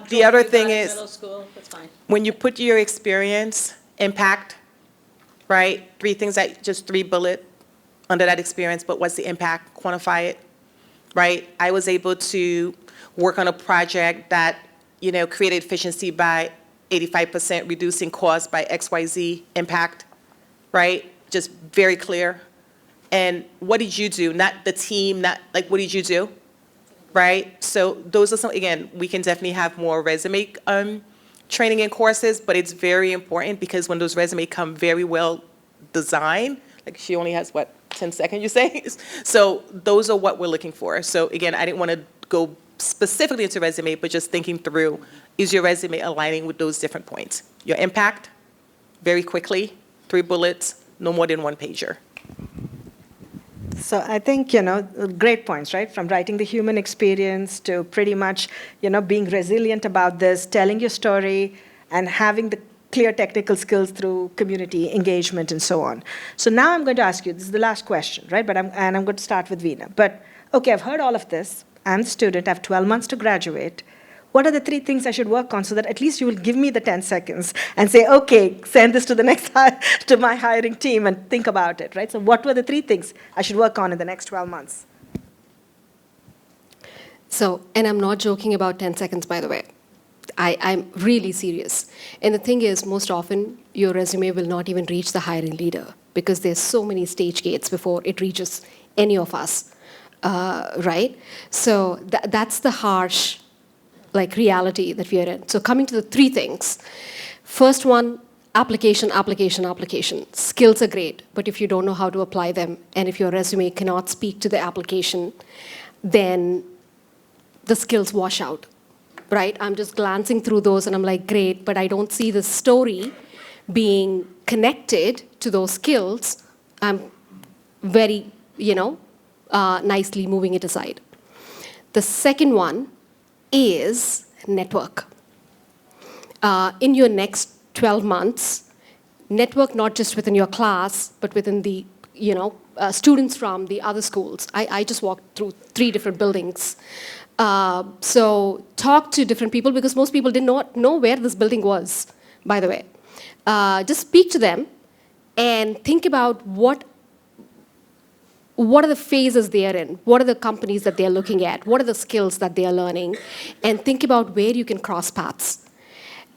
the other thing is Middle school, that's fine. when you put your experience, impact, right? 3 things just 3 bullet under that experience, but what's the impact? Quantify it, right? I was able to work on a project that, created efficiency by 85%, reducing cost by XYZ impact, right? Just very clear. And what did you do? Not the team, not like, what did you do? Right? So those are some, again, we can definitely have more resume training and courses, but it's very important because when those resumes come very well designed, like she only has, 10 seconds, you say? So those are what we're looking for. So again, I didn't want to go specifically into resume, but just thinking through, is your resume aligning with those different points? Your impact, very quickly, 3 bullets, no more than 1 pager. So I think, great points, right? From writing the human experience to pretty much, being resilient about this, telling your story, and having the clear technical skills through community engagement and so on. So now I'm going to ask you, this is the last question, right? I'm going to start with Veena. But, okay, I've heard all of this. I'm a student. I have 12 months to graduate. What are the 3 things I should work on so that at least you will give me the 10 seconds and say, okay, send this to the next to my hiring team and think about it, right? So what were the 3 things I should work on in the next 12 months? So, and I'm not joking about 10 seconds, by the way. I'm really serious. And the thing is, most often, your resume will not even reach the hiring leader because there's so many stage gates before it reaches any of us, right? So that's the harsh reality that we are in. So coming to the 3 things. First one, application. Skills are great, but if you don't know how to apply them, and if your resume cannot speak to the application, then the skills wash out, right? I'm just glancing through those and I'm like, great, but I don't see the story being connected to those skills. I'm very, nicely moving it aside. The second one is network. In your next 12 months, network not just within your class, but within the students from the other schools. I just walked through 3 different buildings. So talk to different people, because most people did not know where this building was, by the way. Just speak to them and think about what are the phases they are in, what are the companies that they are looking at, what are the skills that they are learning, and think about where you can cross paths.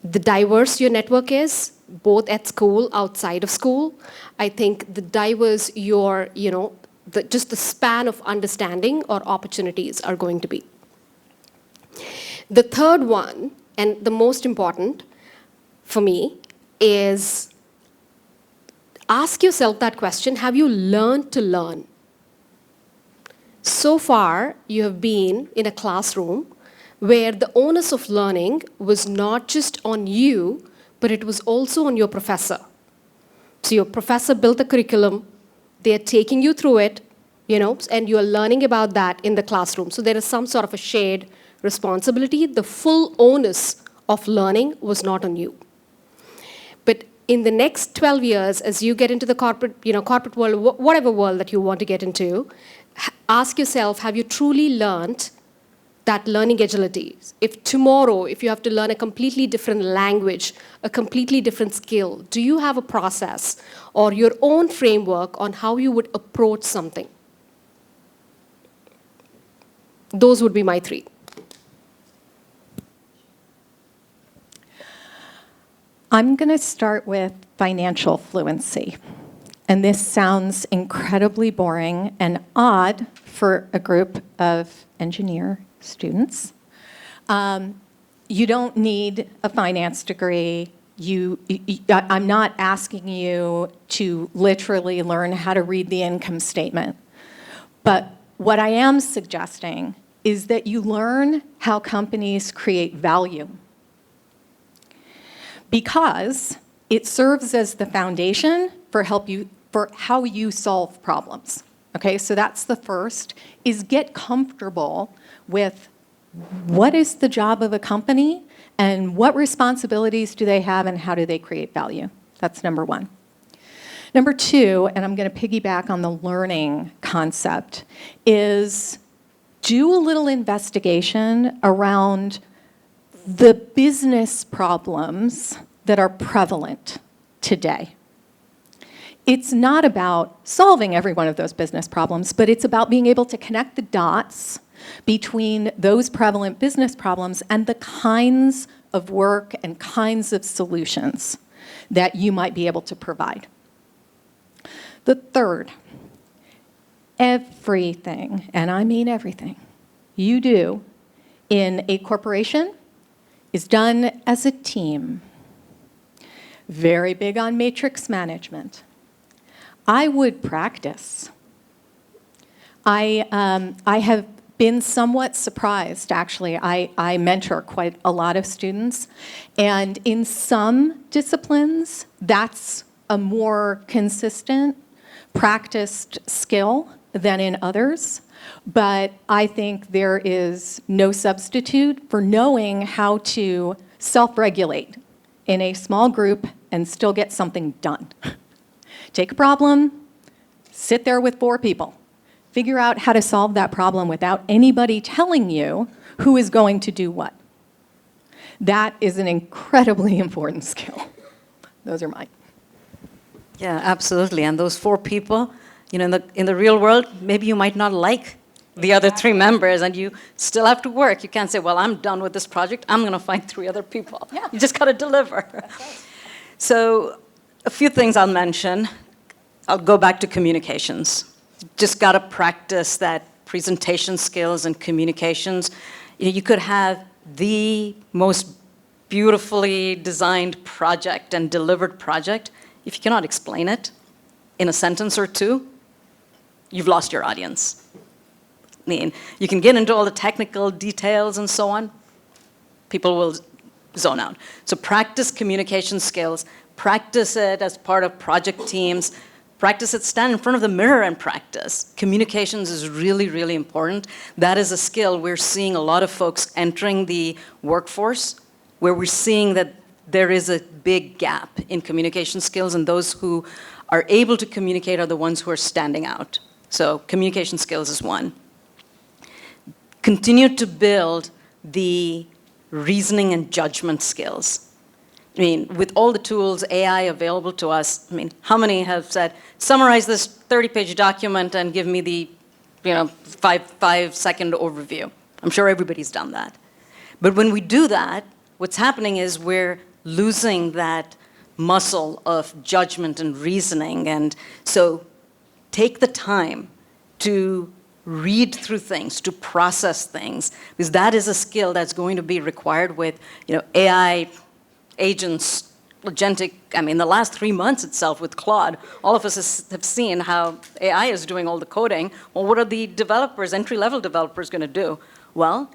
The diverse your network is, both at school, outside of school, I think the diverse your, just the span of understanding or opportunities are going to be. The third one, and the most important for me, is ask yourself that question: have you learned to learn? So far, you have been in a classroom where the onus of learning was not just on you, but it was also on your professor. So your professor built a curriculum, they're taking you through it, and you are learning about that in the classroom. So there is some sort of a shared responsibility. The full onus of learning was not on you. But in the next 12 years, as you get into the corporate world, whatever world that you want to get into, ask yourself, have you truly learned that learning agility? If tomorrow, if you have to learn a completely different language, a completely different skill, do you have a process or your own framework on how you would approach something? Those would be my 3. I'm going to start with financial fluency. And this sounds incredibly boring and odd for a group of engineer students. You don't need a finance degree. I'm not asking you to literally learn how to read the income statement. But what I am suggesting is that you learn how companies create value, because it serves as the foundation for how you solve problems. Okay, so that's the first, is get comfortable with what is the job of a company and what responsibilities do they have and how do they create value. That's number 1. Number 2, and I'm going to piggyback on the learning concept, is do a little investigation around the business problems that are prevalent today. It's not about solving every one of those business problems, but it's about being able to connect the dots between those prevalent business problems and the kinds of work and kinds of solutions that you might be able to provide. The third, everything, and I mean everything, you do in a corporation is done as a team. Very big on matrix management. I would practice. I have been somewhat surprised, actually. I mentor quite a lot of students, and in some disciplines, that's a more consistent, practiced skill than in others. But I think there is no substitute for knowing how to self-regulate in a small group and still get something done. Take a problem, sit there with 4 people, figure out how to solve that problem without anybody telling you who is going to do what. That is an incredibly important skill. Those are mine. Yeah, absolutely. And those 4 people, in the real world, maybe you might not like the other 3 members, and you still have to work. You can't say, well, I'm done with this project. I'm going to find 3 other people. Yeah. You just got to deliver. So a few things I'll mention. I'll go back to communications. Just got to practice that presentation skills and communications. You could have the most beautifully designed project and delivered project. If you cannot explain it in a sentence or 2, you've lost your audience. I mean, you can get into all the technical details and so on. People will zone out. So practice communication skills. Practice it as part of project teams. Practice it, stand in front of the mirror and practice. Communications is really, really important. That is a skill we're seeing a lot of folks entering the workforce, where we're seeing that there is a big gap in communication skills, and those who are able to communicate are the ones who are standing out. So communication skills is one. Continue to build the reasoning and judgment skills. I mean, with all the tools, AI available to us, I mean, how many have said, summarize this 30-page document and give me the, 5-second overview? I'm sure everybody's done that. But when we do that, what's happening is we're losing that muscle of judgment and reasoning. And so take the time to read through things, to process things, because that is a skill that's going to be required with, AI agents, agentic. I mean, the last 3 months itself with Claude, all of us have seen how AI is doing all the coding. Well, what are the developers, entry-level developers, going to do? Well,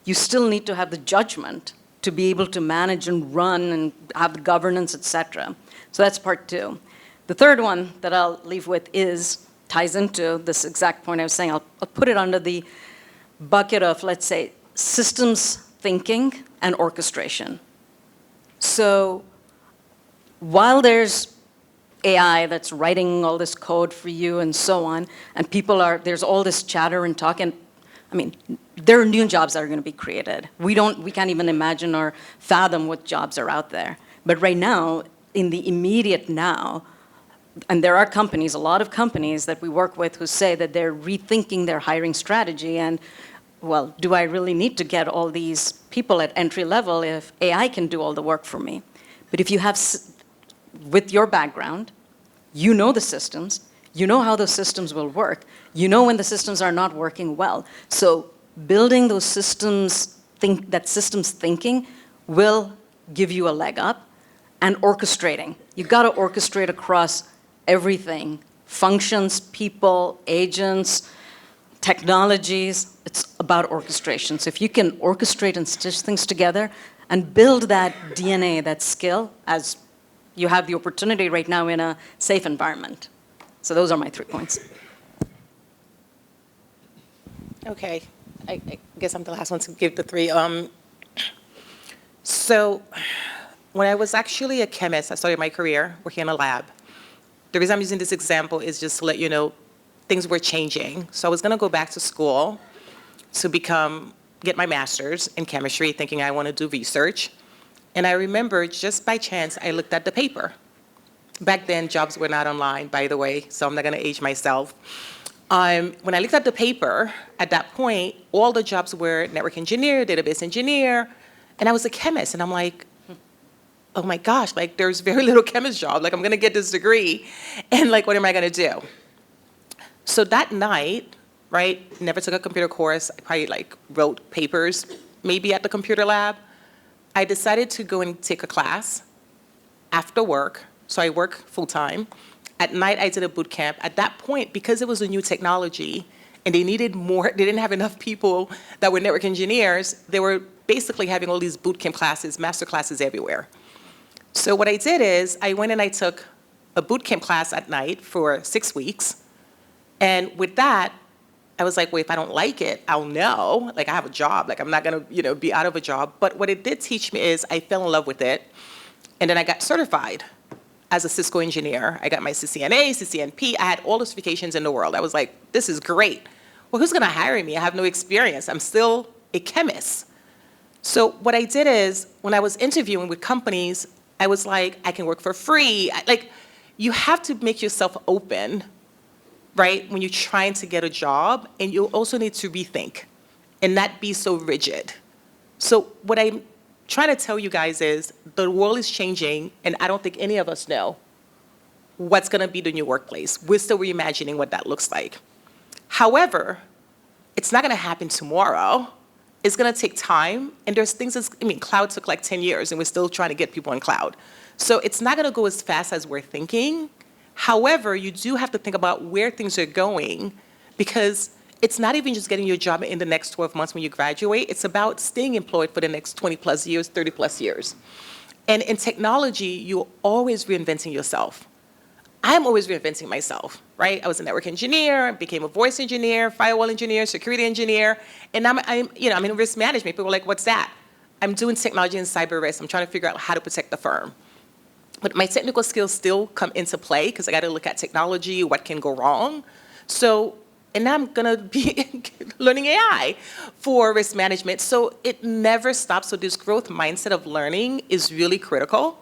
you still need to have the judgment to be able to manage and run and have the governance, et cetera. So that's part two. The third one that I'll leave with ties into this exact point I was saying. I'll put it under the bucket of, let's say, systems thinking and orchestration. So while there's AI that's writing all this code for you and so on, and there's all this chatter and talk, and I mean, there are new jobs that are going to be created. We can't even imagine or fathom what jobs are out there. But right now, in the immediate now, and there are companies, a lot of companies that we work with who say that they're rethinking their hiring strategy and, well, do I really need to get all these people at entry level if AI can do all the work for me? But if you have, with your background, you know the systems, you know how those systems will work, you know when the systems are not working well. So building those systems, that systems thinking will give you a leg up, and orchestrating. You've got to orchestrate across everything, functions, people, agents, technologies. It's about orchestration. So if you can orchestrate and stitch things together and build that DNA, that skill, as you have the opportunity right now in a safe environment. So those are my 3 points. Okay, I guess I'm the last one to give the three. So when I was actually a chemist, I started my career working in a lab. The reason I'm using this example is just to let you know things were changing. So I was going to go back to school to get my master's in chemistry, thinking I want to do research. And I remember, just by chance, I looked at the paper. Back then, jobs were not online, by the way, so I'm not going to age myself. When I looked at the paper, at that point, all the jobs were network engineer, database engineer, and I was a chemist. And I'm like, oh my gosh, like there's very little chemist job. Like I'm going to get this degree, and like, what am I going to do? So that night, right, never took a computer course. I probably like wrote papers, maybe at the computer lab. I decided to go and take a class after work. So I work full time. At night, I did a boot camp. At that point, because it was a new technology and they needed more, they didn't have enough people that were network engineers, they were basically having all these boot camp classes, master classes everywhere. So what I did is I went and I took a boot camp class at night for 6 weeks. And with that, I was like, well, if I don't like it, I'll know. Like I have a job. Like I'm not going to, be out of a job. But what it did teach me is I fell in love with it. And then I got certified as a Cisco engineer. I got my CCNA, CCNP. I had all the certifications in the world. I was like, this is great. Well, who's going to hire me? I have no experience. I'm still a chemist. So what I did is when I was interviewing with companies, I was like, I can work for free. Like, you have to make yourself open, right, when you're trying to get a job, and you also need to rethink and not be so rigid. So what I'm trying to tell you guys is the world is changing, and I don't think any of us know what's going to be the new workplace. We're still reimagining what that looks like. However, it's not going to happen tomorrow. It's going to take time, and there's things cloud took like 10 years, and we're still trying to get people in cloud. So it's not going to go as fast as we're thinking. However, you do have to think about where things are going, because it's not even just getting your job in the next 12 months when you graduate. It's about staying employed for the next 20 plus years, 30 plus years. And in technology, you're always reinventing yourself. I'm always reinventing myself, right? I was a network engineer, became a voice engineer, firewall engineer, security engineer, and I'm in risk management. People are like, what's that? I'm doing technology and cyber risk. I'm trying to figure out how to protect the firm. But my technical skills still come into play because I got to look at technology, what can go wrong. So, and now I'm going to be learning AI for risk management. So it never stops. So this growth mindset of learning is really critical,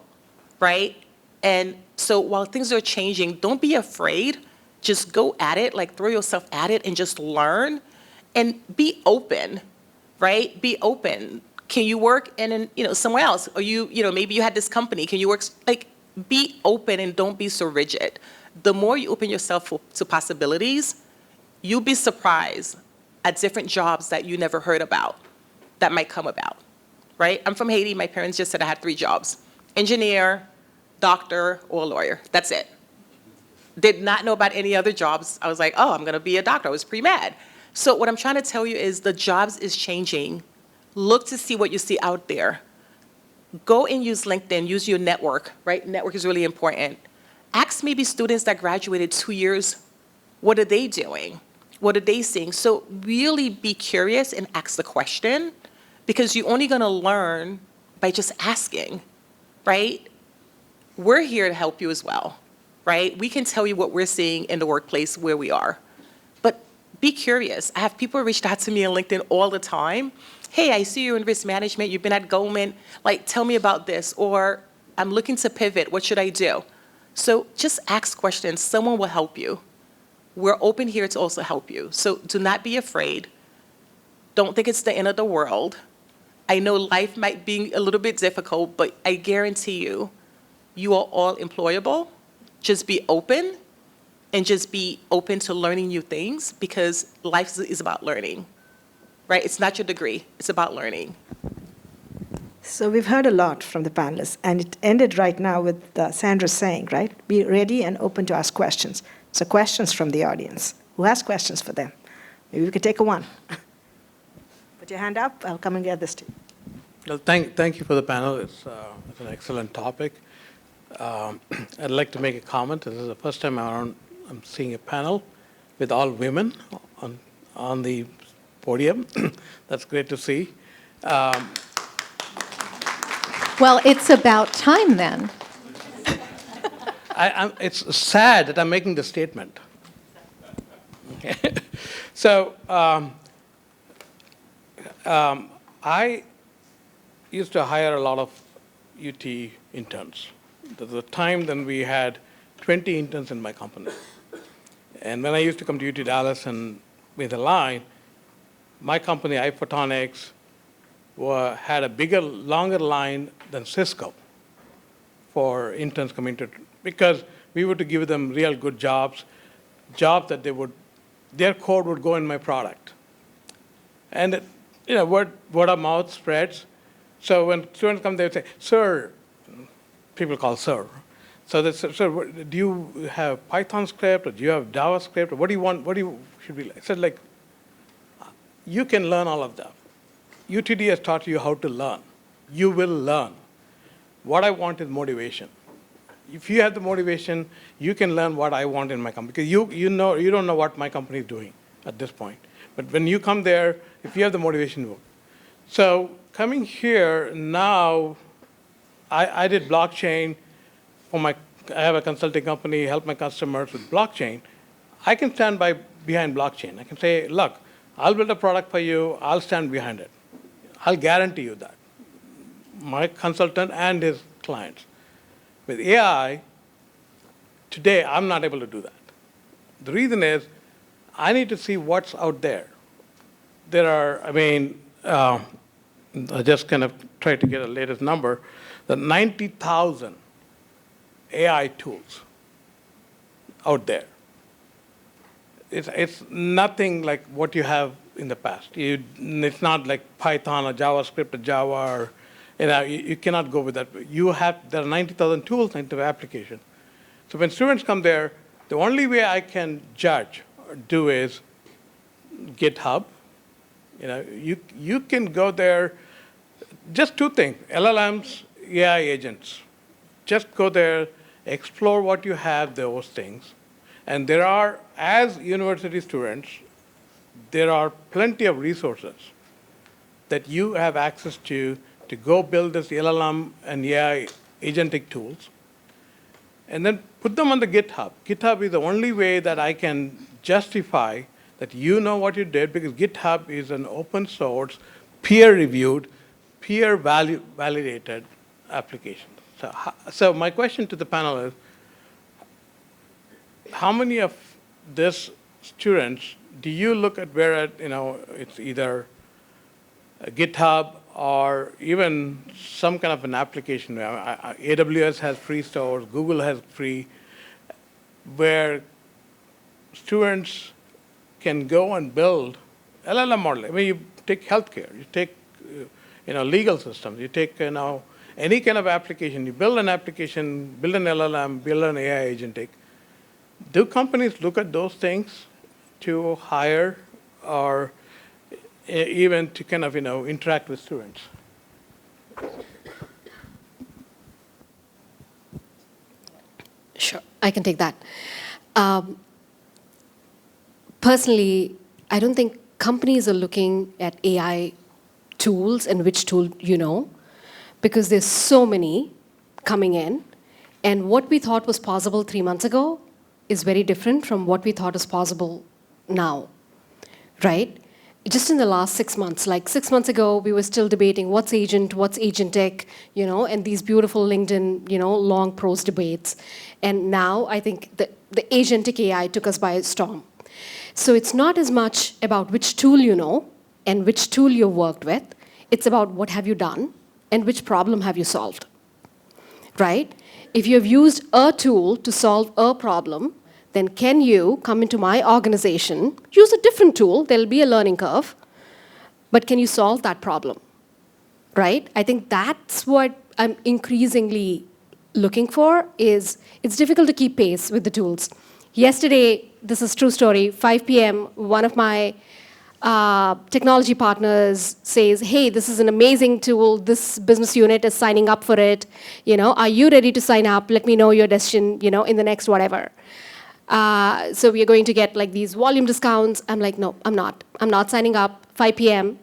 right? And so while things are changing, don't be afraid. Just go at it, like throw yourself at it and just learn and be open, right? Be open. Can you work in somewhere else? Or maybe you had this company. Can you work, like, be open and don't be so rigid. The more you open yourself to possibilities, you'll be surprised at different jobs that you never heard about that might come about, right? I'm from Haiti. My parents just said I had 3 jobs: engineer, doctor, or lawyer. That's it. Did not know about any other jobs. I was like, oh, I'm going to be a doctor. I was pre-med. So what I'm trying to tell you is the jobs is changing. Look to see what you see out there. Go and use LinkedIn, use your network, right? Network is really important. Ask maybe students that graduated 2 years, what are they doing? What are they seeing? So really be curious and ask the question, because you're only gonna learn by just asking, right? We're here to help you as well, right? We can tell you what we're seeing in the workplace where we are. But be curious. I have people reach out to me on LinkedIn all the time. Hey, I see you're in risk management, you've been at Goldman, like, tell me about this, or I'm looking to pivot, what should I do? So just ask questions, someone will help you. We're open here to also help you. So do not be afraid. Don't think it's the end of the world. I know life might be a little bit difficult, but I guarantee you, you are all employable. Just be open, and just be open to learning new things, because life is about learning. Right? It's not your degree. It's about learning. So we've heard a lot from the panelists, and it ended right now with Sandra saying, right, be ready and open to ask questions. So questions from the audience. Who has questions for them? Maybe we could take one. Put your hand up. I'll come and get this to you. Well, thank you for the panel. It's an excellent topic. I'd like to make a comment. This is the first time I'm seeing a panel with all women on the podium. That's great to see. Well, it's about time then. It's sad that I'm making this statement. Okay. So I used to hire a lot of UT interns. There was a time when we had 20 interns in my company. And when I used to come to UT Dallas and with a line, my company, iPhotonics, had a bigger, longer line than Cisco for interns coming to, because we were to give them real good jobs that their code would go in my product. And word of mouth spreads. So when students come, they would say, sir, people call sir. So they say, sir, do you have Python script, or do you have JavaScript, or what do you want, should we like? I said, like, you can learn all of that. UTD has taught you how to learn. You will learn. What I want is motivation. If you have the motivation, you can learn what I want in my company. Because you don't know what my company is doing at this point. But when you come there, if you have the motivation, you will. So coming here now, I did blockchain I have a consulting company, help my customers with blockchain. I can stand behind blockchain. I can say, look, I'll build a product for you, I'll stand behind it. I'll guarantee you that. My consultant and his clients. With AI, today, I'm not able to do that. The reason is, I need to see what's out there. There are, I just kind of tried to get a latest number, the 90,000 AI tools out there. It's nothing like what you have in the past. It's not like Python or JavaScript or Java, or you cannot go with that. There are 90,000 tools, 90,000 applications. So when students come there, the only way I can judge or do is GitHub. You can go there. Just 2 things: LLMs, AI agents. Just go there explore what you have, those things. And there are, as university students, there are plenty of resources that you have access to go build this LLM and AI agentic tools, and then put them on the GitHub. GitHub is the only way that I can justify that you know what you did, because GitHub is an open source, peer-reviewed, peer-validated application. So my question to the panel is, how many of these students do you look at where it's either a GitHub or even some kind of an application? AWS has free stores, Google has free, where students can go and build LLM model. I mean, you take healthcare, you take legal systems, you take any kind of application. You build an application, build an LLM, build an AI agentic. Do companies look at those things to hire or even to kind of interact with students? Sure, I can take that. Personally, I don't think companies are looking at AI tools and which tool you know, because there's so many coming in, and what we thought was possible 3 months ago is very different from what we thought is possible now, right? Just in the last 6 months, like 6 months ago, we were still debating what's agent, what's agentic, and these beautiful LinkedIn, long prose debates. And now I think the agentic AI took us by storm. So it's not as much about which tool you know and which tool you've worked with. It's about what have you done and which problem have you solved, right? If you have used a tool to solve a problem, then can you come into my organization, use a different tool, there'll be a learning curve, but can you solve that problem, right? I think that's what I'm increasingly looking for. Is it's difficult to keep pace with the tools. Yesterday, this is true story, 5 p.m., one of my technology partners says, hey, this is an amazing tool, this business unit is signing up for it, are you ready to sign up? Let me know your decision, in the next whatever. So we are going to get like these volume discounts. I'm like, no, I'm not. I'm not signing up, 5 p.m.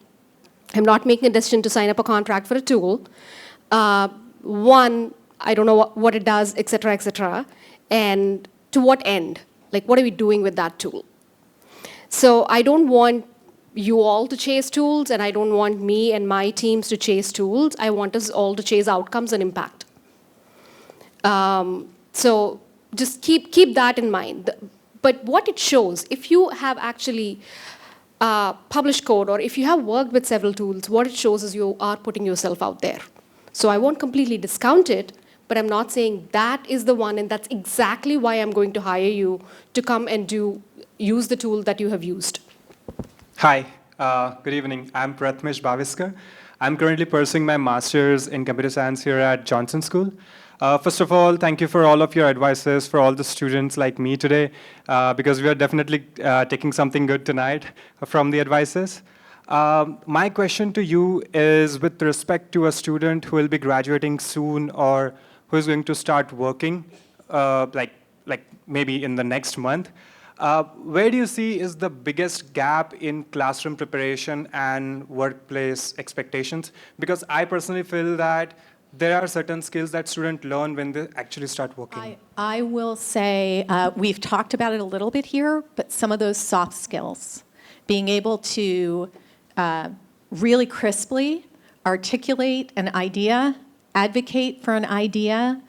I'm not making a decision to sign up a contract for a tool. One, I don't know what it does, et cetera, and to what end? Like, what are we doing with that tool? So I don't want you all to chase tools, and I don't want me and my teams to chase tools. I want us all to chase outcomes and impact. So just keep that in mind. But what it shows, if you have actually published code, or if you have worked with several tools, what it shows is you are putting yourself out there. So I won't completely discount it, but I'm not saying that is the one, and that's exactly why I'm going to hire you to come and use the tool that you have used. Hi, good evening. I'm Pratmesh Bhaviskar. I'm currently pursuing my master's in computer science here at Johnson School. First of all, thank you for all of your advices for all the students like me today, because we are definitely taking something good tonight from the advices. My question to you is with respect to a student who will be graduating soon or who is going to start working, like maybe in the next month. Where do you see is the biggest gap in classroom preparation and workplace expectations? Because I personally feel that there are certain skills that students learn when they actually start working. I will say, we've talked about it a little bit here, but some of those soft skills, being able to really crisply articulate an idea, advocate for an idea,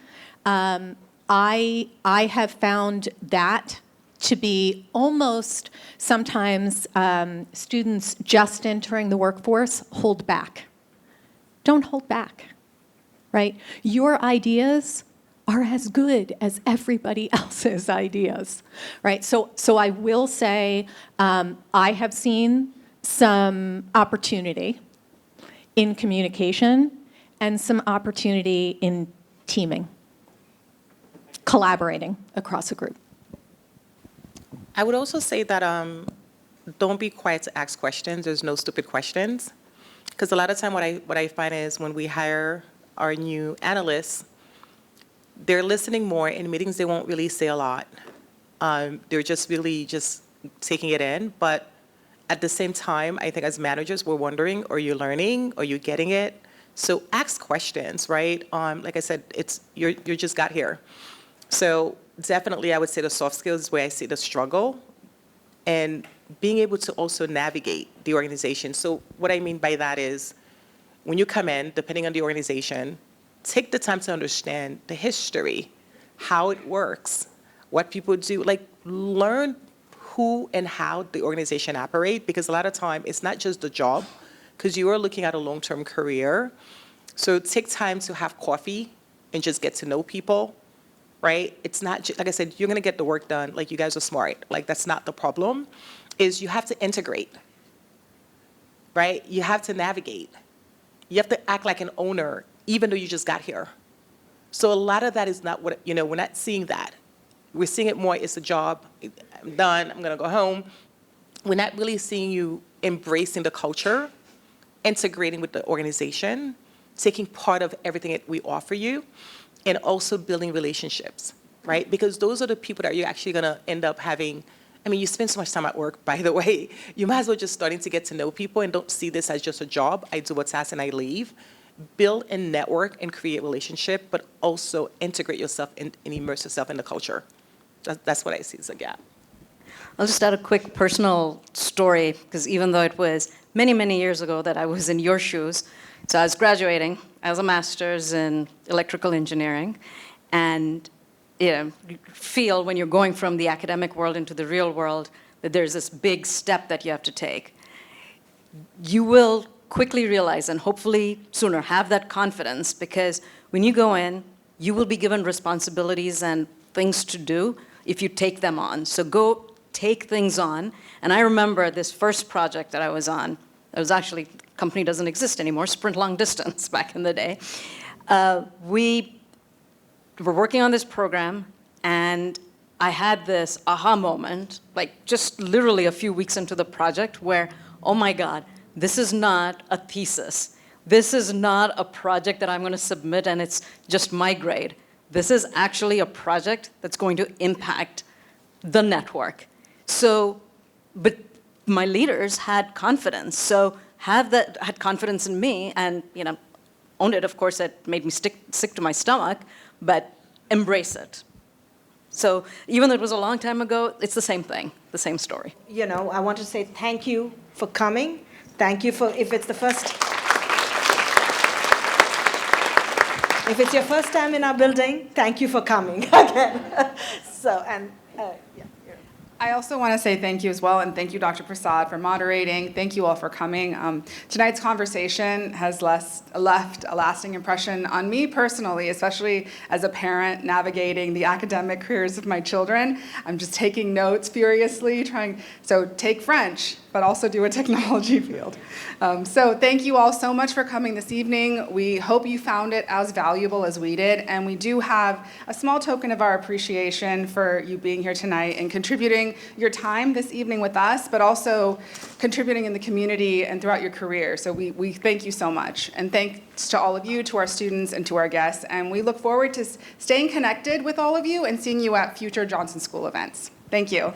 I have found that to be almost sometimes students just entering the workforce hold back. Don't hold back, right? Your ideas are as good as everybody else's ideas, right? So I will say I have seen some opportunity in communication and some opportunity in teaming, collaborating across a group. I would also say that don't be quiet to ask questions. There's no stupid questions. Because a lot of time what I find is when we hire our new analysts, they're listening more. In meetings, they won't really say a lot. They're just really just taking it in. But at the same time, I think as managers, we're wondering, are you learning? Are you getting it? So ask questions, right? Like I said, you just got here. So definitely, I would say the soft skills is where I see the struggle, and being able to also navigate the organization. So what I mean by that is, when you come in, depending on the organization, take the time to understand the history, how it works, what people do. Like, learn who and how the organization operate, because a lot of time it's not just the job, because you are looking at a long-term career. So take time to have coffee and just get to know people, right? It's not, like I said, you're gonna get the work done, like you guys are smart. Like, that's not the problem, is you have to integrate, right? You have to navigate. You have to act like an owner, even though you just got here. So a lot of that is not what, we're not seeing that. We're seeing it more, it's a job, I'm done, I'm gonna go home. We're not really seeing you embracing the culture, integrating with the organization, taking part of everything that we offer you, and also building relationships, right? Because those are the people that you're actually gonna end up having. I mean, you spend so much time at work, by the way. You might as well just starting to get to know people and don't see this as just a job. I do what's asked and I leave. Build a network and create relationship, but also integrate yourself and immerse yourself in the culture. That's what I see as a gap. I'll just add a quick personal story, because even though it was many, many years ago that I was in your shoes, so I was graduating as a master's in electrical engineering, and you feel when you're going from the academic world into the real world that there's this big step that you have to take. You will quickly realize, and hopefully sooner, have that confidence, because when you go in, you will be given responsibilities and things to do if you take them on. So go take things on. And I remember this first project that I was on, it was actually, company doesn't exist anymore, Sprint Long Distance back in the day. We were working on this program, and I had this aha moment, like just literally a few weeks into the project, where, oh my God, this is not a thesis. This is not a project that I'm going to submit and it's just my grade. This is actually a project that's going to impact the network. So, but my leaders had confidence. So had confidence in me, and owned it. Of course, it made me sick to my stomach, but embrace it. So even though it was a long time ago, it's the same thing, the same story. I want to say thank you for coming. Thank you for, if it's your first time in our building, thank you for coming again. I also want to say thank you as well, and thank you, Dr. Prasad, for moderating. Thank you all for coming. Tonight's conversation has left a lasting impression on me personally, especially as a parent navigating the academic careers of my children. I'm just taking notes furiously, so take French, but also do a technology field. So thank you all so much for coming this evening. We hope you found it as valuable as we did, and we do have a small token of our appreciation for you being here tonight and contributing your time this evening with us, but also contributing in the community and throughout your career. So we thank you so much. And thanks to all of you, to our students, and to our guests. And we look forward to staying connected with all of you and seeing you at future Johnson School events. Thank you.